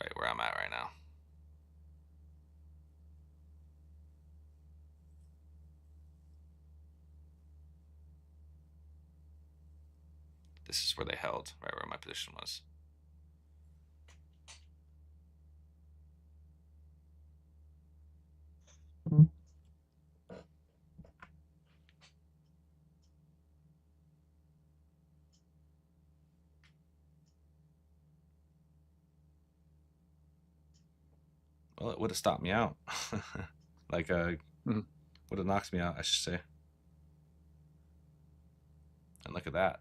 right where I'm at right now. This is where they held, right where my position was. Well, it would have stopped me out. Like, would have knocked me out, I should say. And look at that.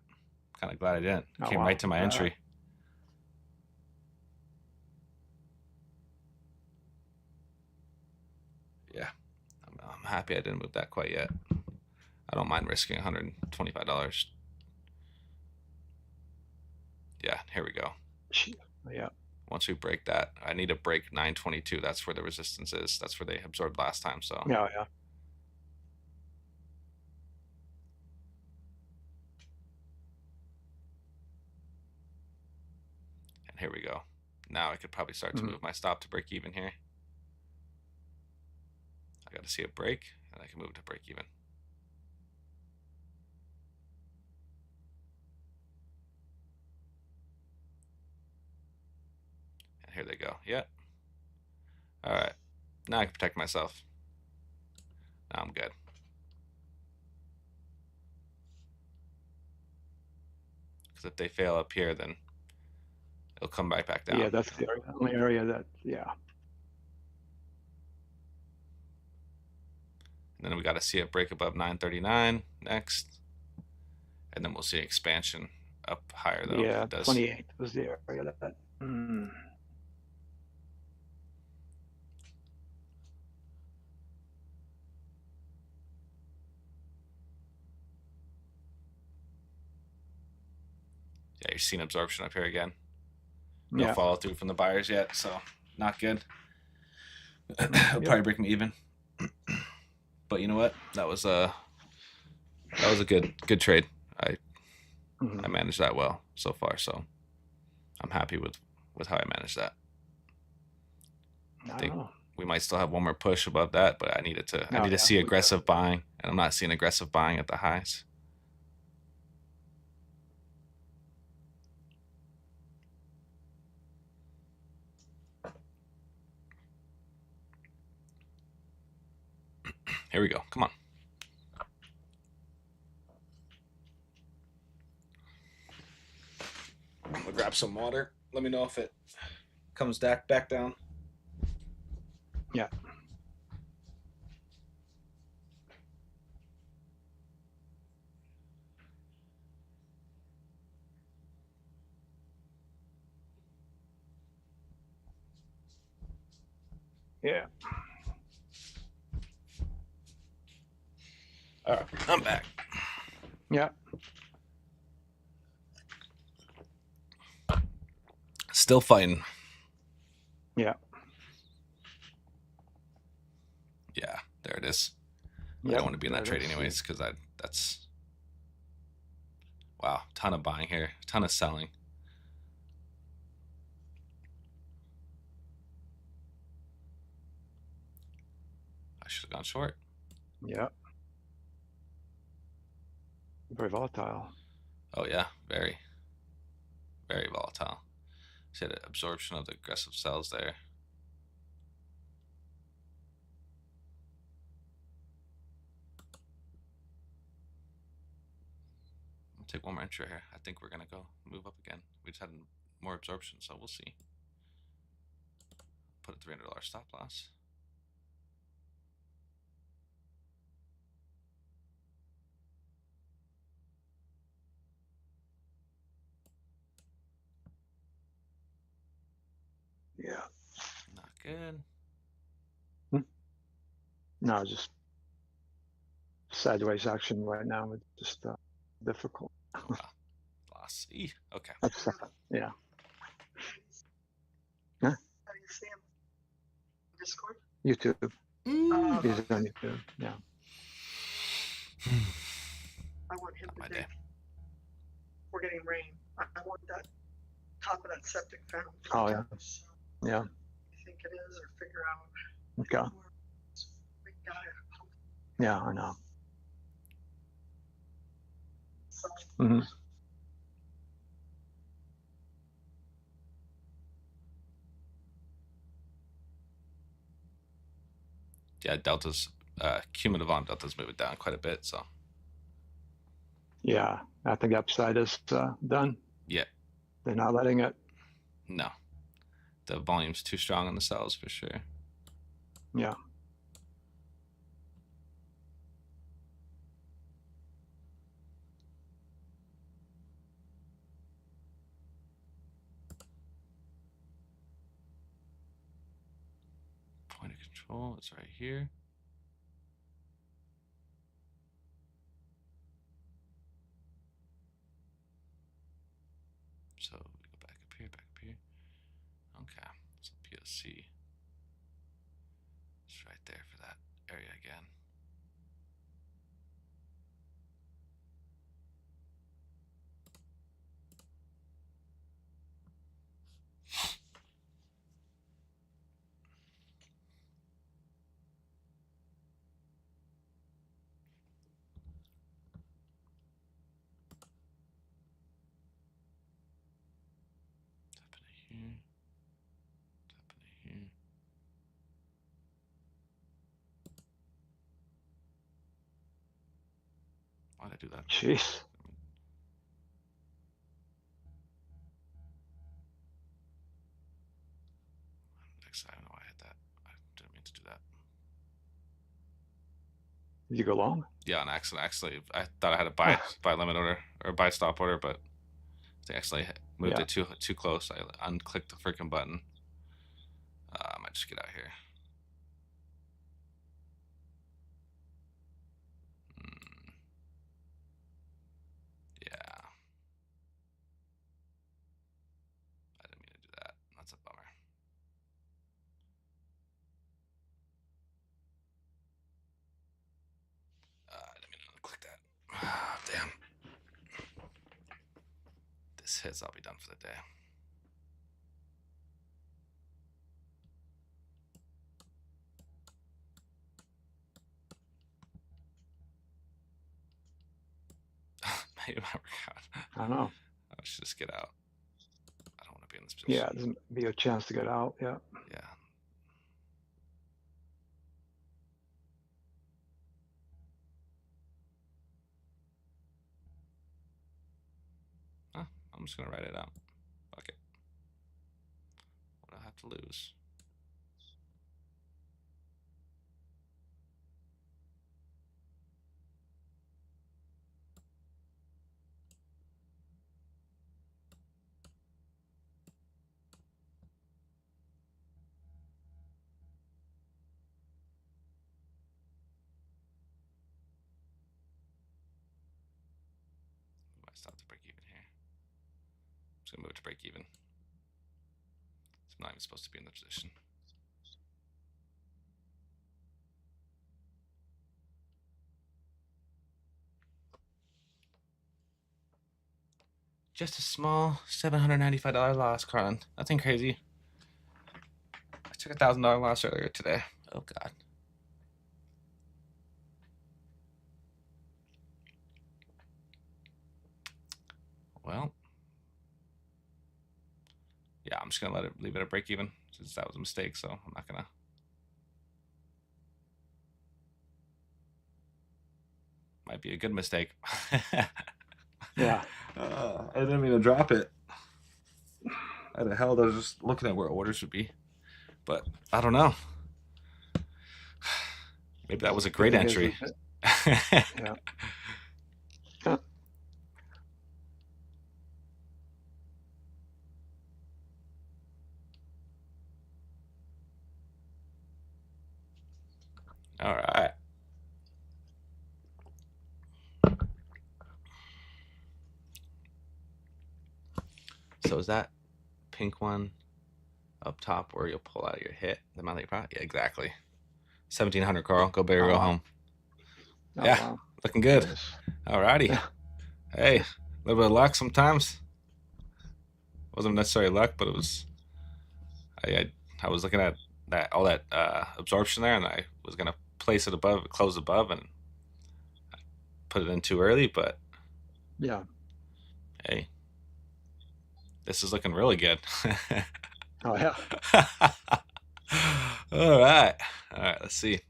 Kind of glad I didn't. It came right to my entry. Yeah, I'm happy I didn't move that quite yet. I don't mind risking $125 Yeah, here we go. Yeah. Once we break that, I need to break 922. That's where the resistance is. That's where they absorbed last time. So Yeah. Yeah. and here we go. Now I could probably start to Mhm. move my stop to break even here. I got to see a break, and I can move to break even. And here they go. Yep. All right. Now I can protect myself. Now I'm good. Because if they fail up here, then it'll come back down. Yeah, that's the only area that, yeah. And then we got to see it break above 939 next. And then we'll see expansion up higher, though. Yeah, It does. 28 was the area that. Yeah, you're seeing absorption up here again. No Yeah. follow through from the buyers yet, so not good. It'll probably break me even. But you know what? That was a good trade. I managed that well so far, so I'm happy with how I managed that. I think we might still have one more push above that, but I need to see aggressive buying, and I'm not seeing aggressive buying at the highs. Here we go. Come on. I'm gonna grab some water. Let me know if it comes back down. Yeah. Yeah. All right, I'm back. Yeah. Still fighting. Yeah. Yeah, there it is. Yep, I don't want to be in that trade anyways, because that's wow, ton of buying here, ton of selling. I should have gone short. Yeah. Very volatile. Oh yeah, very volatile. See the absorption of the aggressive sells there. I'll take one more entry here. I think we're gonna go move up again. We just had more absorption, so we'll see. Put a $300 stop loss. Yeah. Not good. No, just sideways action right now. It's just difficult. Loss. Okay. That's yeah. How do you see him? Discord? YouTube. Uh, He's on YouTube. Yeah. I want him Not to my dig. day. We're getting rain. I want that top of that septic fountain. Oh, yeah. So, Yeah. you think it is, or figure out Okay. where we got it. Yeah, I know. So, hmm Yeah, Delta's cumulative on Delta's moving down quite a bit, so Yeah, I think upside is done. yeah. They're not letting it. No. The volume's too strong on the sells for sure. Yeah. Point of control is right here. So Okay, so POC. It's right there for that area again. Tapping it here. Tapping it here. Why'd I do that? Jeez. I don't know why I hit that. I didn't mean to do that. Did you go long? Yeah, on accident. Actually, I thought I had a buy limit order or buy stop order, but I actually moved Yeah. it too close. I unclicked the freaking button. I might just get out here. Yeah. I didn't mean to do that. That's a bummer. I didn't mean to click that. Damn. This hits, I'll be done for the day. Maybe it might work out. I don't know. I should just get out. I don't want to be in this position. Yeah, there's be a chance to get out. Yeah. Yeah. Huh, I'm just gonna write it out. Fuck it. What do I have to lose? I stop to break even here. I'm just gonna move it to break even. So I'm not even supposed to be in the position. Just a small $795 loss, Carlin. Nothing crazy. I took a $1,000 loss earlier today. Oh God. Well, yeah, I'm just gonna leave it at break even since that was a mistake. So I'm not gonna. Might be a good mistake. Yeah. I didn't mean to drop it. How the hell? I was just looking at where orders would be, but I don't know. Maybe that was a great Thing is, entry. Yeah. All right. So is that pink one up top where you'll pull out your hit, the amount that you brought? Yeah, exactly. 1,700, Carl. Go big or go home. Oh, Yeah. wow. Looking good. Goodness. All righty. Yeah. Hey, a little bit of luck sometimes. Wasn't necessarily luck, but it was. I was looking at all that absorption there, and I was gonna place it above, close above, and I put it in too early. But Yeah. hey, this is looking really good. Oh, yeah. All right. Let's see.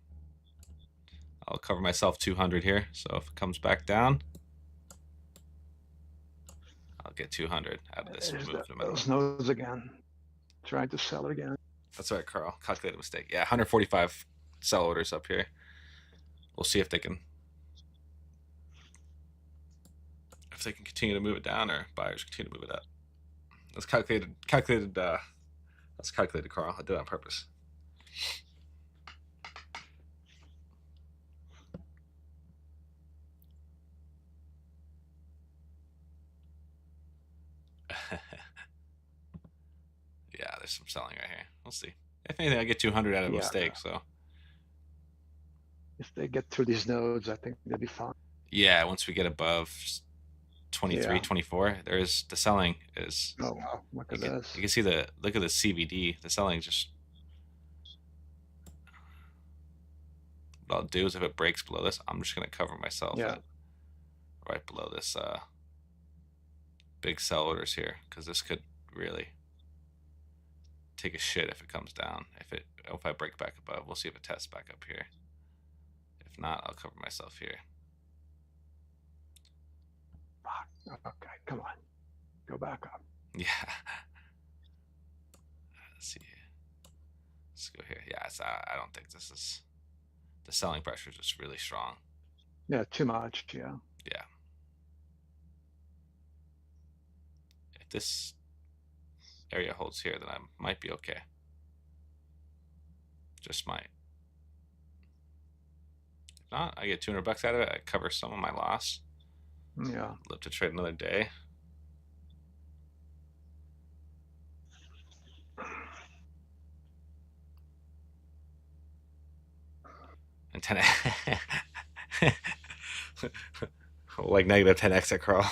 I'll cover myself 200 here. So if it comes back down, I'll get 200 out of this There's move. No matter those what. nodes again. Trying to sell it again. That's right, Carl. Calculated mistake. Yeah, 145 sell orders up here. We'll see if they can continue to move it down or buyers continue to move it up. That's calculated. That's calculated, Carl. I did it on purpose. Yeah, there's some selling right here. We'll see. If anything, I get 200 out of a Yeah. mistake. So If they get through these nodes, I think they'll be fine. yeah, once we get above 23, Yeah. 24, there's the selling is. Oh wow, look You at can, this. you can see the look at the CVD. The selling just. What I'll do is if it breaks below this, I'm just gonna cover myself Yeah. at right below this big sell orders here, because this could really take a shit if it comes down. If I break back above, we'll see if it tests back up here. If not, I'll cover myself here. Fuck. Okay, come on, go back up. Yeah. Let's see. Let's go here. Yeah, I don't think this is. The selling pressure is just really strong. Yeah, too much. Yeah. Yeah. If this area holds here, then I might be okay. Just might. If not, I get 200 bucks out of it. I cover some of my loss. Yeah. Live to trade another day. And 10 like negative 10x at crawl.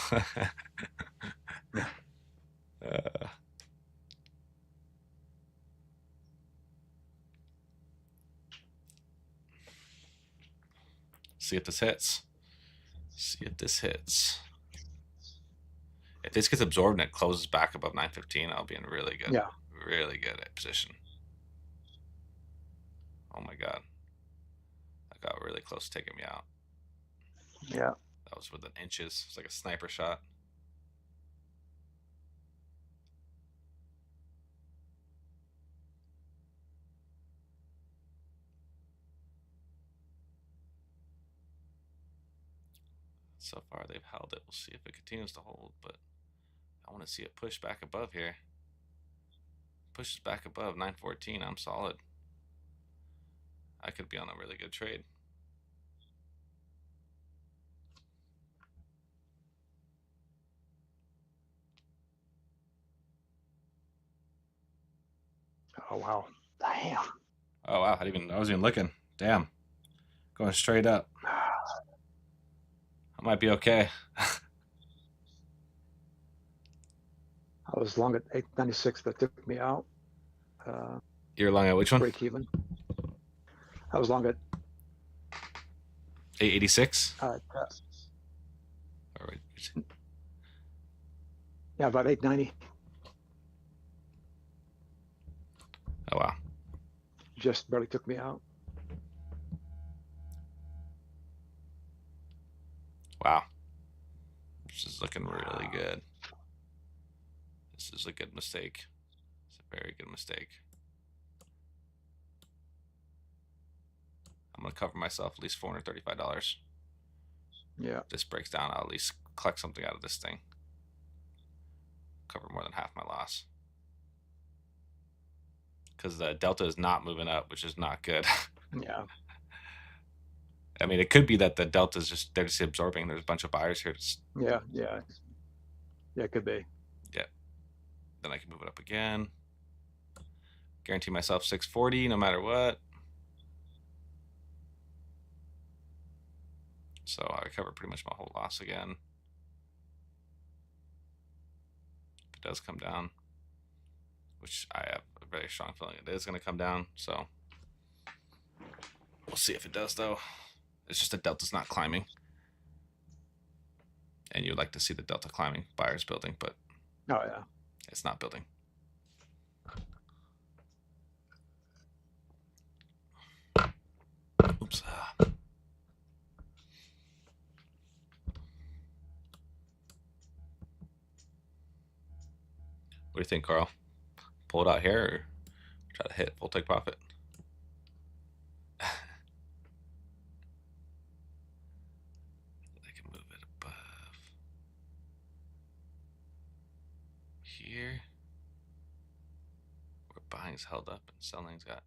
See if this hits. See if this hits. If this gets absorbed and it closes back above 915, I'll be in really good, Yeah. really good position. Oh my god, that got really close to taking me out. Yeah. That was within inches. It's like a sniper shot. So far they've held it. We'll see if it continues to hold, but I want to see it push back above here. Pushes back above 914. I'm solid. I could be on a really good trade. Oh wow. Damn. Oh wow, I was even looking. Damn. Going straight up. I might be okay. I was long at 896 that took me out. You're long at which one? Break even. I was long at 886? yeah, about 890. Oh wow. Just barely took me out. Wow. This is looking really good. This is a good mistake. It's a very good mistake. I'm gonna cover myself at least $435. Yeah. If this breaks down, I'll at least collect something out of this thing. Cover more than half my loss. Because the delta is not moving up, which is not good. Yeah. I mean, it could be that the delta is just, they're just absorbing. There's a bunch of buyers here. Yeah. Yeah. Yeah, it could be. Yeah. Then I can move it up again. Guarantee myself 640 no matter what. So I recover pretty much my whole loss again. If it does come down, which I have a very strong feeling it is going to come down. So we'll see if it does, though. It's just the delta's not climbing. And you'd like to see the delta climbing, buyers building, but Oh yeah. it's not building. Oops. What do you think, Carl? Pull it out here or try to hit full take profit? I can move it above here. Where buying's held up and selling's got.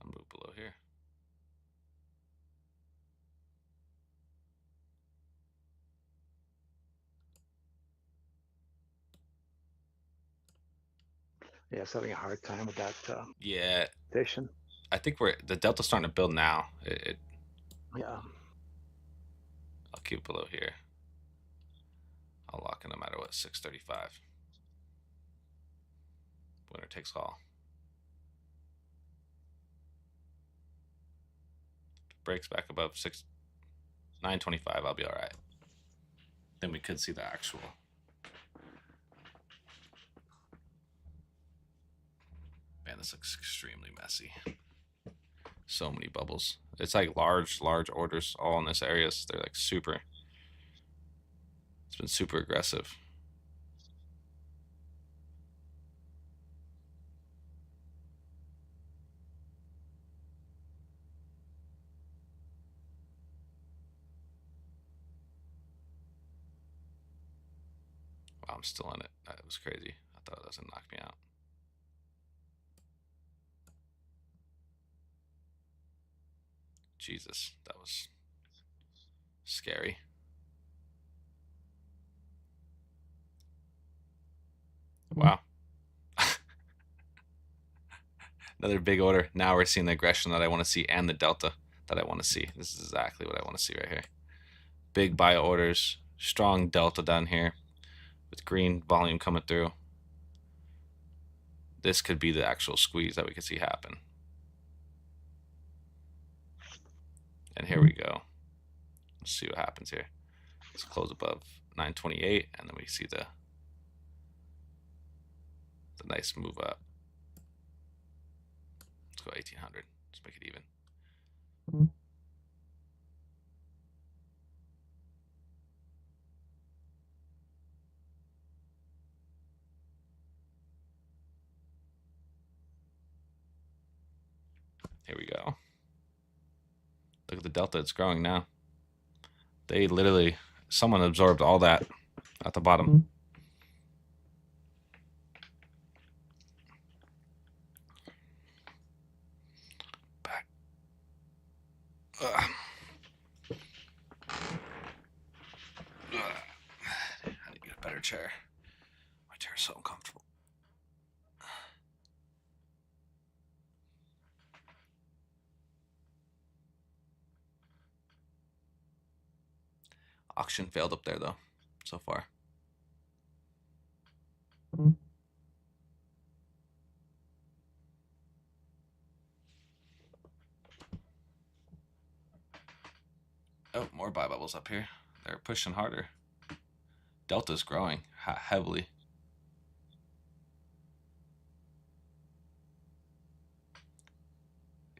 I'll move below here. Yeah, it's having a hard time with that Yeah, station. I think the delta's starting to build now. Yeah. I'll keep it below here. I'll lock in no matter what, 635. Winner takes all. Breaks back above 925, I'll be all right. Then we could see the actual. Man, this looks extremely messy. So many bubbles. It's like large orders all in this area. So they're like super. It's been super aggressive. Wow, I'm still in it. That was crazy. I thought it was gonna knock me out. Jesus, that was scary. Wow. Another big order. Now we're seeing the aggression that I want to see and the delta that I want to see. This is exactly what I want to see right here. Big buy orders, strong delta down here with green volume coming through. This could be the actual squeeze that we could see happen. And here we go. Let's see what happens here. Let's close above 928, and then we see the nice move up. Let's go 1800. Let's make it even. Here we go. Look at the delta, it's growing now. They literally, someone absorbed all that at the bottom. Back. I need to get a better chair. My chair is so uncomfortable. Auction failed up there though, so far. Oh, more buy bubbles up here. They're pushing harder. Delta's growing heavily.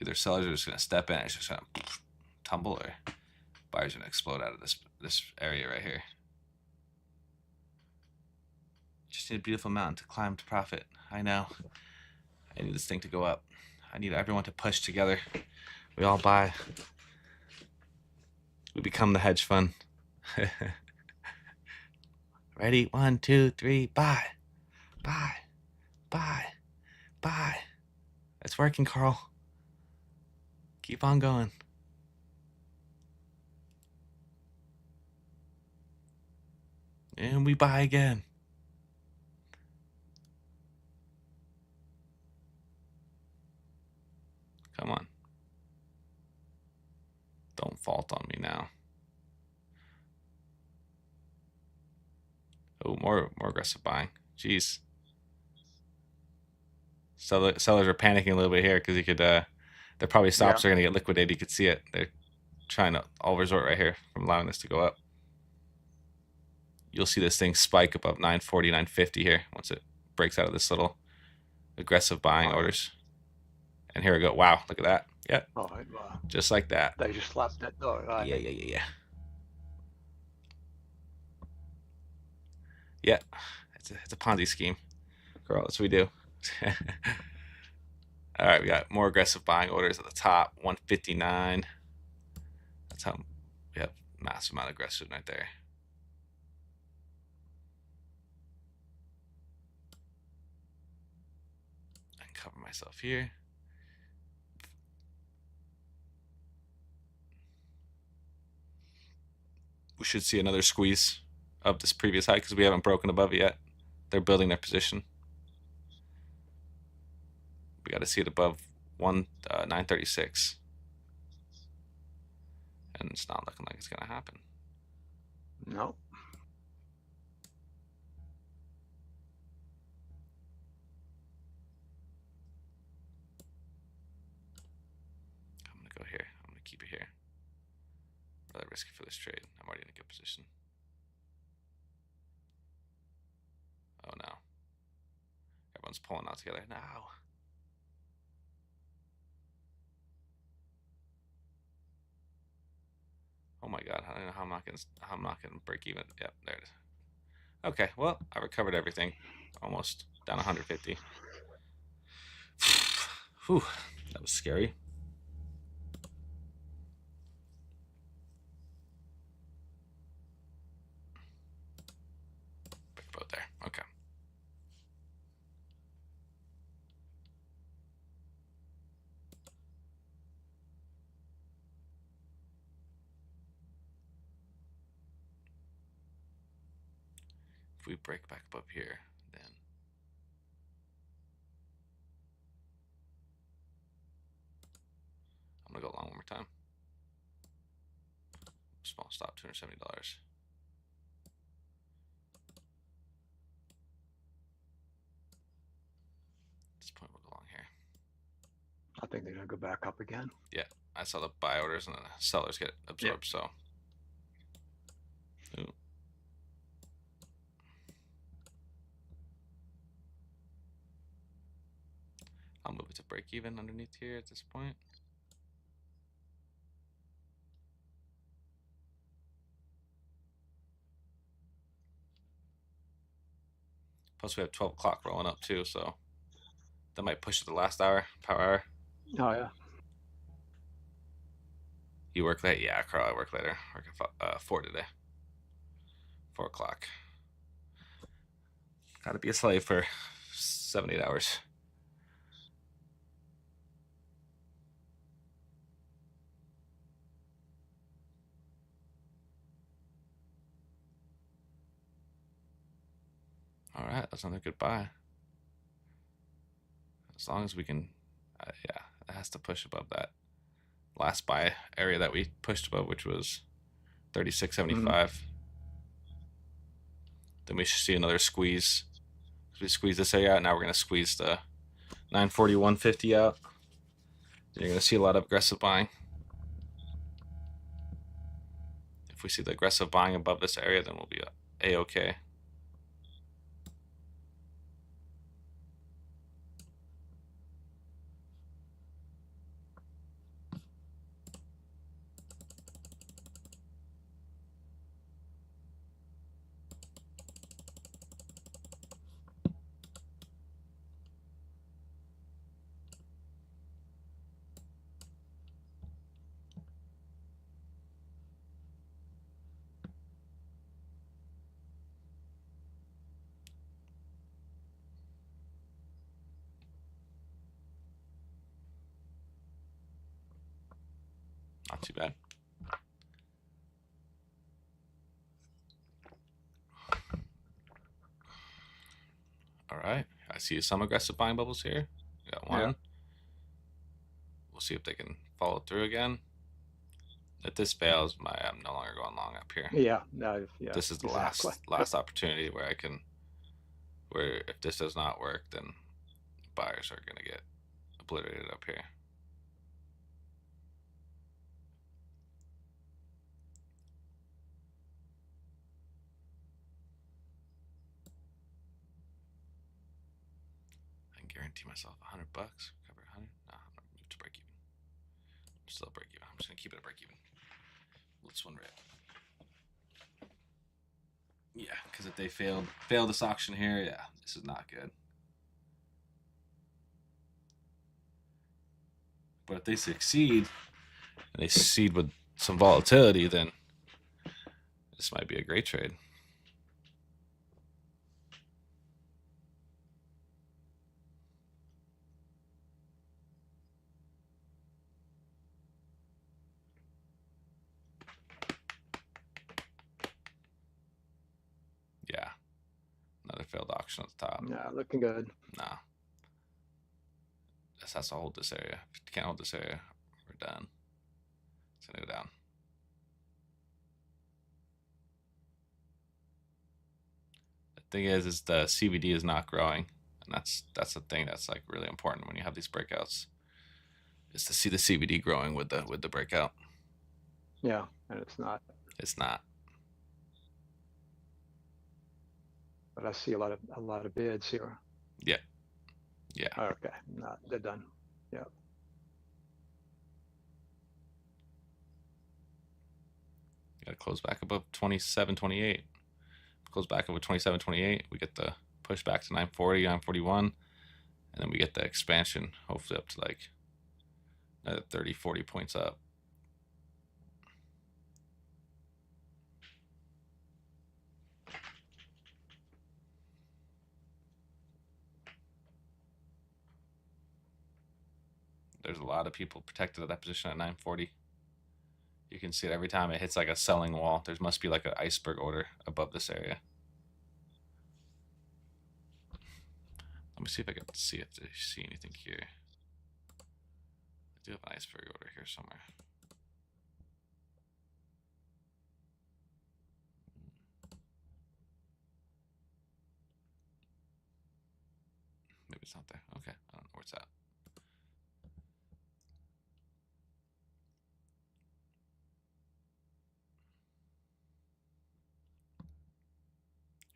Either sellers are just going to step in, it's just going to tumble, or buyers are going to explode out of this area right here. Just need a beautiful mountain to climb to profit. I know. I need this thing to go up. I need everyone to push together. We all buy. We become the hedge fund. Ready? 1, 2, 3, buy. Buy. Buy. Buy. It's working, Carl. Keep on going. And we buy again. Come on. Don't fault on me now. Oh, more aggressive buying. Jeez. Sellers are panicking a little bit here because you could, their probably stops are going to get liquidated. You could see it. They're trying to all resort right here from allowing this to go up. You'll see this thing spike above 940, 950 here once it breaks out of this little aggressive buying orders. And here we go. Wow, look at that. Yep. Oh, just like that. They just slapped that door. Right? Yeah. Yeah, it's a Ponzi scheme. Girl, that's what we do. All right, we got more aggressive buying orders at the top, 159. That's how we have massive amount of aggression right there. I can cover myself here. We should see another squeeze of this previous high because we haven't broken above it yet. They're building their position. We got to see it above 936, and it's not looking like it's gonna happen. No. I'm gonna go here. I'm gonna keep it here. Rather risky for this trade. I'm already in a good position. Oh no. Everyone's pulling out together now. Oh my god, I don't know how I'm not gonna break even. Yep, there it is. Okay, well, I recovered everything. Almost down 150. Whew, that was scary. Break both there. Okay. If we break back up here, then I'm gonna go long one more time. Small stop, $270. At this point, we'll go long here. I think they're gonna go back up again. Yeah, I saw the buy orders and the sellers get absorbed, so. Ooh. I'll move it to break even underneath here at this point. Plus we have 12 o'clock rolling up too, so that might push it to the last hour, power hour. Oh yeah. You work late? Yeah, Carl, I work later. Work at 4 today. 4 o'clock. Gotta be a slave for 7, 8 hours. All right, that's another good buy. As long as we can, yeah, it has to push above that last buy area that we pushed above, which was 36.75. Then we should see another squeeze. We squeeze this area out. Now we're going to squeeze the 941.50 out. Then you're going to see a lot of aggressive buying. If we see the aggressive buying above this area, then we'll be A-okay. Not too bad. All right. I see some aggressive buying bubbles here. We got one. Yeah. We'll see if they can follow through again. If this fails, I'm no longer going long up here. Yeah. No. Yeah. This is the exactly. last opportunity where I can. Where if this does not work, then buyers are going to get obliterated up here. I can guarantee myself $100. Cover 100. No, I'm gonna move to break even. Still break even. I'm just gonna keep it a break even. Let's one red. Yeah, because if they fail this auction here, yeah, this is not good. But if they succeed, and they succeed with some volatility, then this might be a great trade. Yeah, another failed auction at the top. Yeah, looking good. Nah. This has to hold this area. If it can't hold this area, we're done. It's gonna go down. The thing is the CVD is not growing, and that's the thing that's like really important when you have these breakouts, is to see the CVD growing with the breakout. Yeah, and it's not. It's not. But I see a lot of bids here. Yeah. Yeah. Okay, no, they're done. Yeah. Got to close back above 27.28. Close back over 27.28. We get the push back to 940, 941, and then we get the expansion, hopefully up to like another 30, 40 points up. There's a lot of people protected at that position at 940. You can see it every time it hits like a selling wall. There must be like an iceberg order above this area. Let me see if I can see if they see anything here. I do have an iceberg order here somewhere. Maybe it's not there. Okay, I don't know where it's at.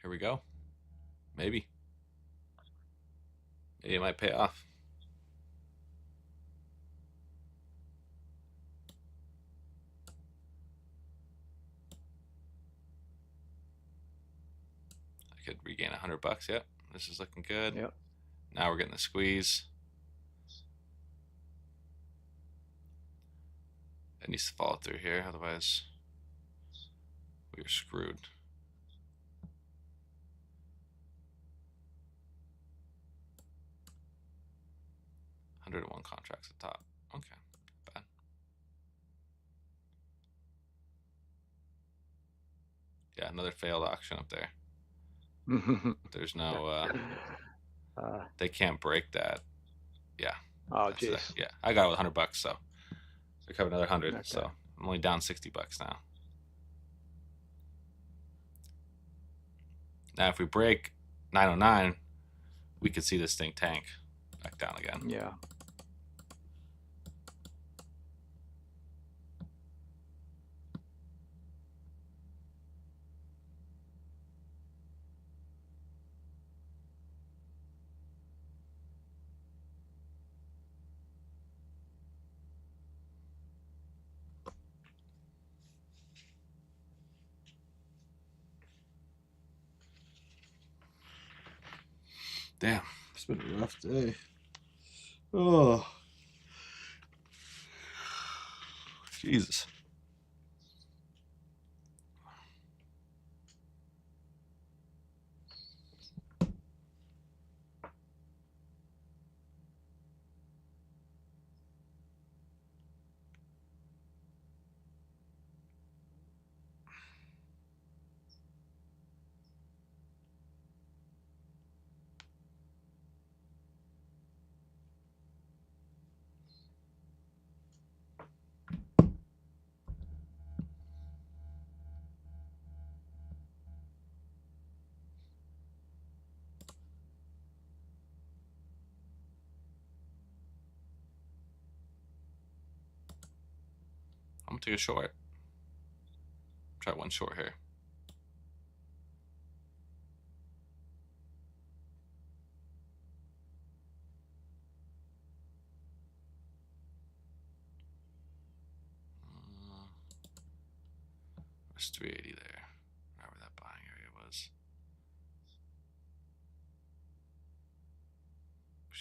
Here we go. Maybe. Maybe it might pay off. I could regain $100. Yep, this is looking good. Yep. Now we're getting the squeeze. It needs to follow through here, otherwise we're screwed. $101 contracts at top. Okay, bad. Yeah, another failed auction up there. There's no they can't break that. Yeah. Oh jeez. Yeah, I got it with $100, so recovered another 100. Okay. So I'm only down $60 now. Now, if we break 909, we could see this thing tank back down again. Yeah. Damn, it's been a rough day. Oh, Jesus. I'm gonna take a short. Try one short here. There's 380 there. Wherever that buying area was.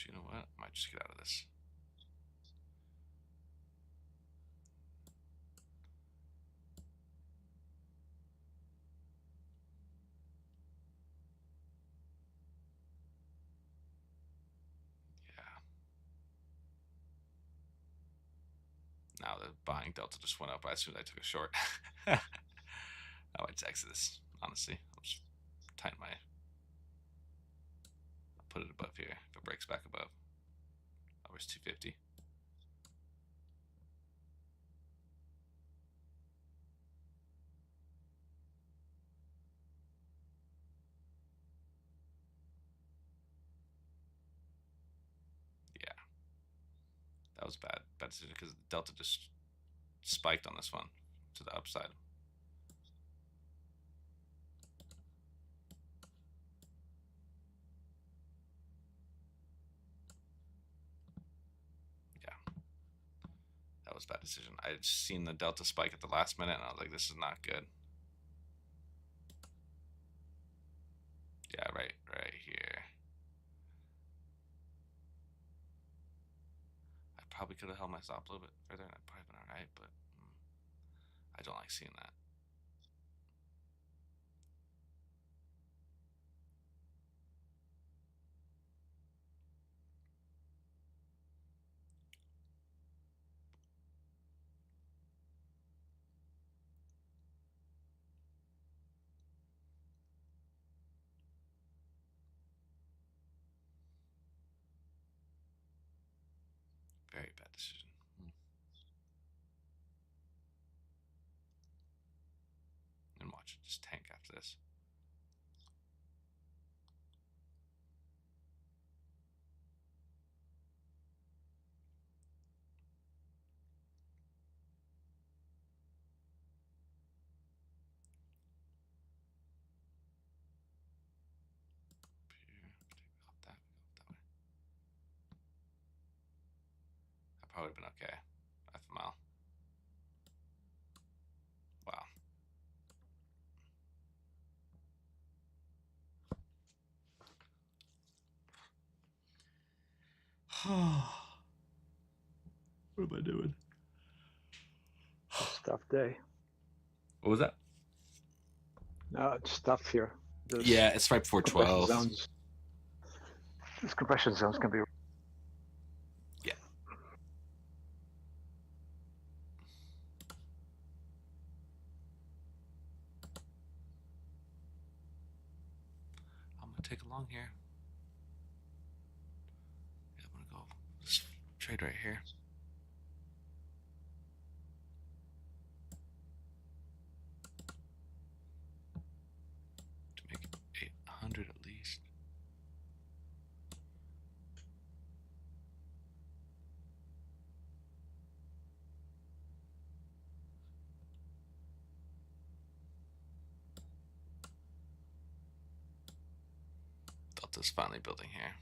You know what? I might just get out of this. Now the buying delta just went up as soon as I took a short. I might just exit this, honestly. I'll just tighten my. I'll put it above here. If it breaks back above, I'll Where's 250? Yeah, that was bad decision because Delta just spiked on this one to the upside. That was a bad decision. I had seen the Delta spike at the last minute, and I was like, this is not good. Yeah, right here. I probably could have held my stop a little bit further, and I'd probably been alright, but I don't like seeing that. Very bad decision. And watch it just tank after this. Here, take off that, go that way. That probably would have been okay. Half a mile. Wow. What am I doing? Tough day. What was that? No, it's tough here. Those Yeah, it's right before compression 12. zones. These compression zones can be. Yeah. I'm gonna take a long here. Yeah, I'm gonna go this trade right here. To make it 800 at least. Delta's finally building here.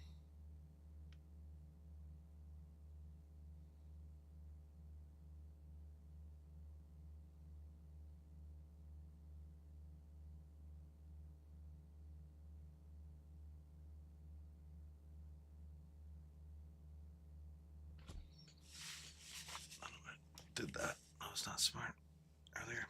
I don't know why I did that. I was not smart earlier.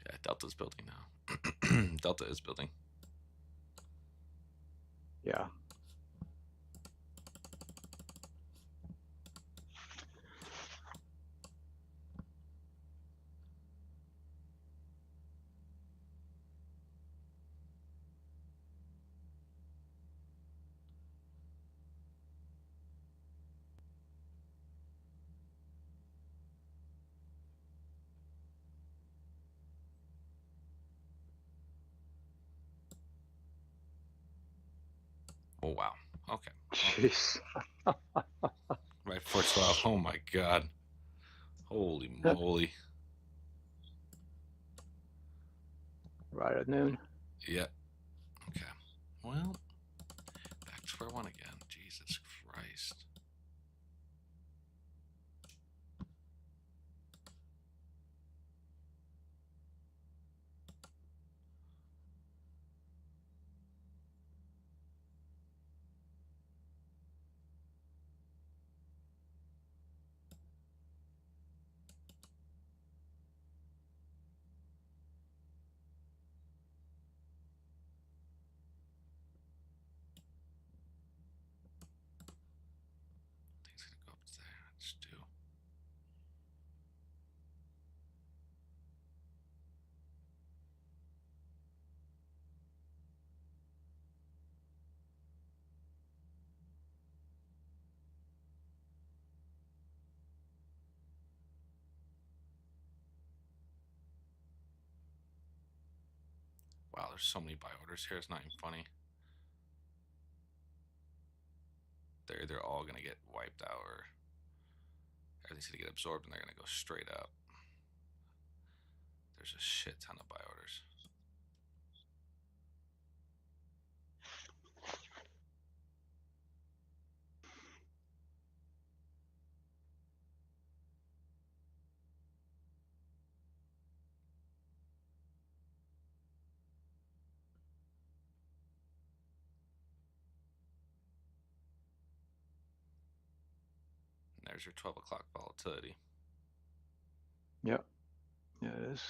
Yeah, Delta's building now. Delta is building. Yeah. Oh wow. Okay. Jeez. Right before 12. Oh my god. Holy moly. right at noon. Yep. Okay. Well, back to square one again. Jesus Christ. Things gonna go up there. Let's do. Wow, there's so many buy orders here. It's not even funny. They're all gonna get wiped out, or everything's gonna get absorbed, and they're gonna go straight up. There's a shit ton of buy orders. And there's your 12 o'clock volatility. Yep. Yeah, it is.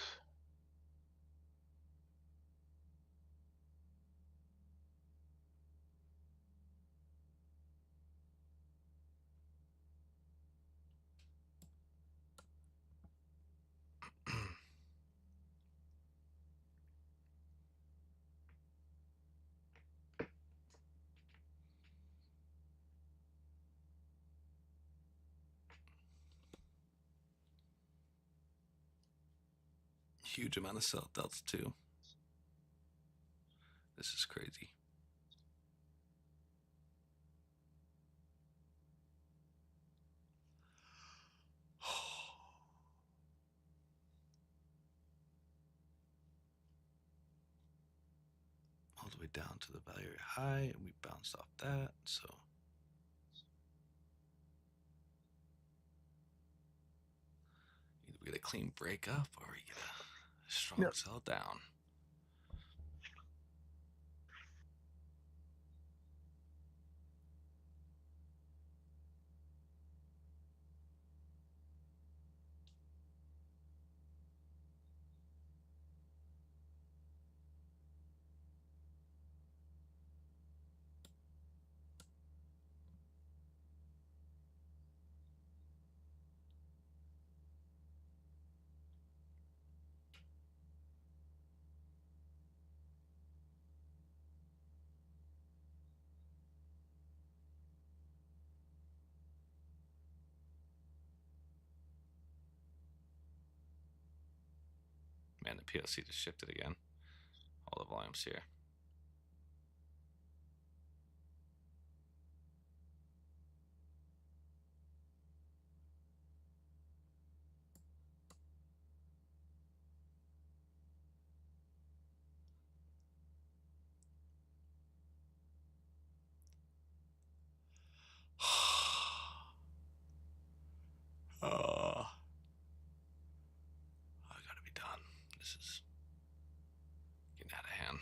Huge amount of sell delta too. This is crazy. All the way down to the value high, and we bounced off that. So either we get a clean break up, or we get a strong Yep. sell down. Man, the PLC just shifted again. All the volumes here. I gotta be done. This is getting out of hand.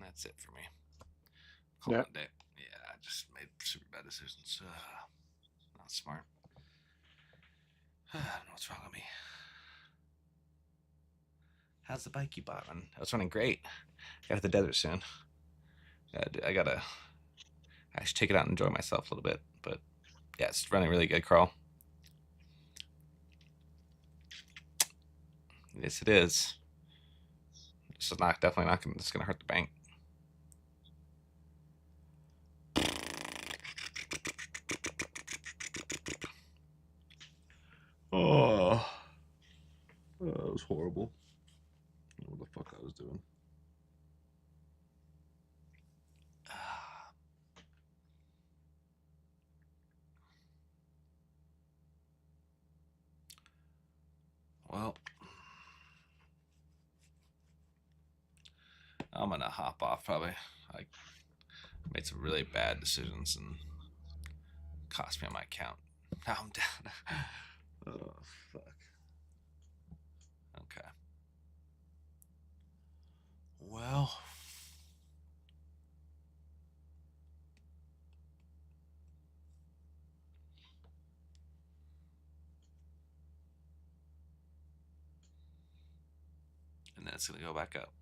That's it for me. Call Yeah. it a day. Yeah, I just made super bad decisions. Not smart. I don't know what's wrong with me. How's the bike you bought? It's running great. Got to the desert soon. I gotta actually take it out and enjoy myself a little bit. But yeah, it's running really good, Carl. Yes, it is. This is not definitely not gonna. This is gonna hurt the bank. Oh, that was horrible. I don't know what the fuck I was doing. Well, I'm gonna hop off probably. I made some really bad decisions and cost me on my account. Now I'm down. Oh, fuck. Okay. Well. And then it's going to go back up.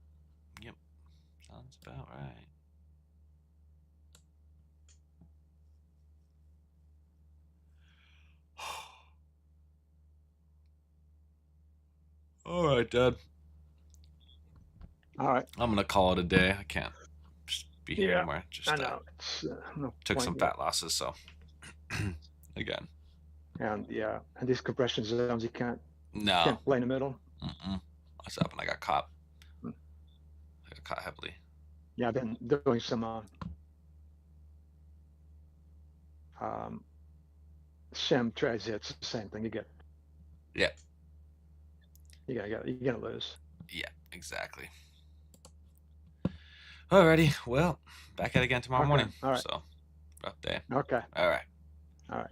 Yep. Sounds about right. All right, Dad. All right. I'm going to call it a day. I can't just be here Yeah, anymore. Just I know. It's, no took some point. fat losses, so again. And yeah, and these compression zones, you can't No. play in the middle. What's up? And I got caught. I got caught heavily. Yeah, I've been doing some sim trades. It's the same thing. You get. Yeah. You're gonna lose. Yeah, exactly. Alrighty. Well, back at it again tomorrow Okay, morning. all right. So, rough day. Okay. All right. All right.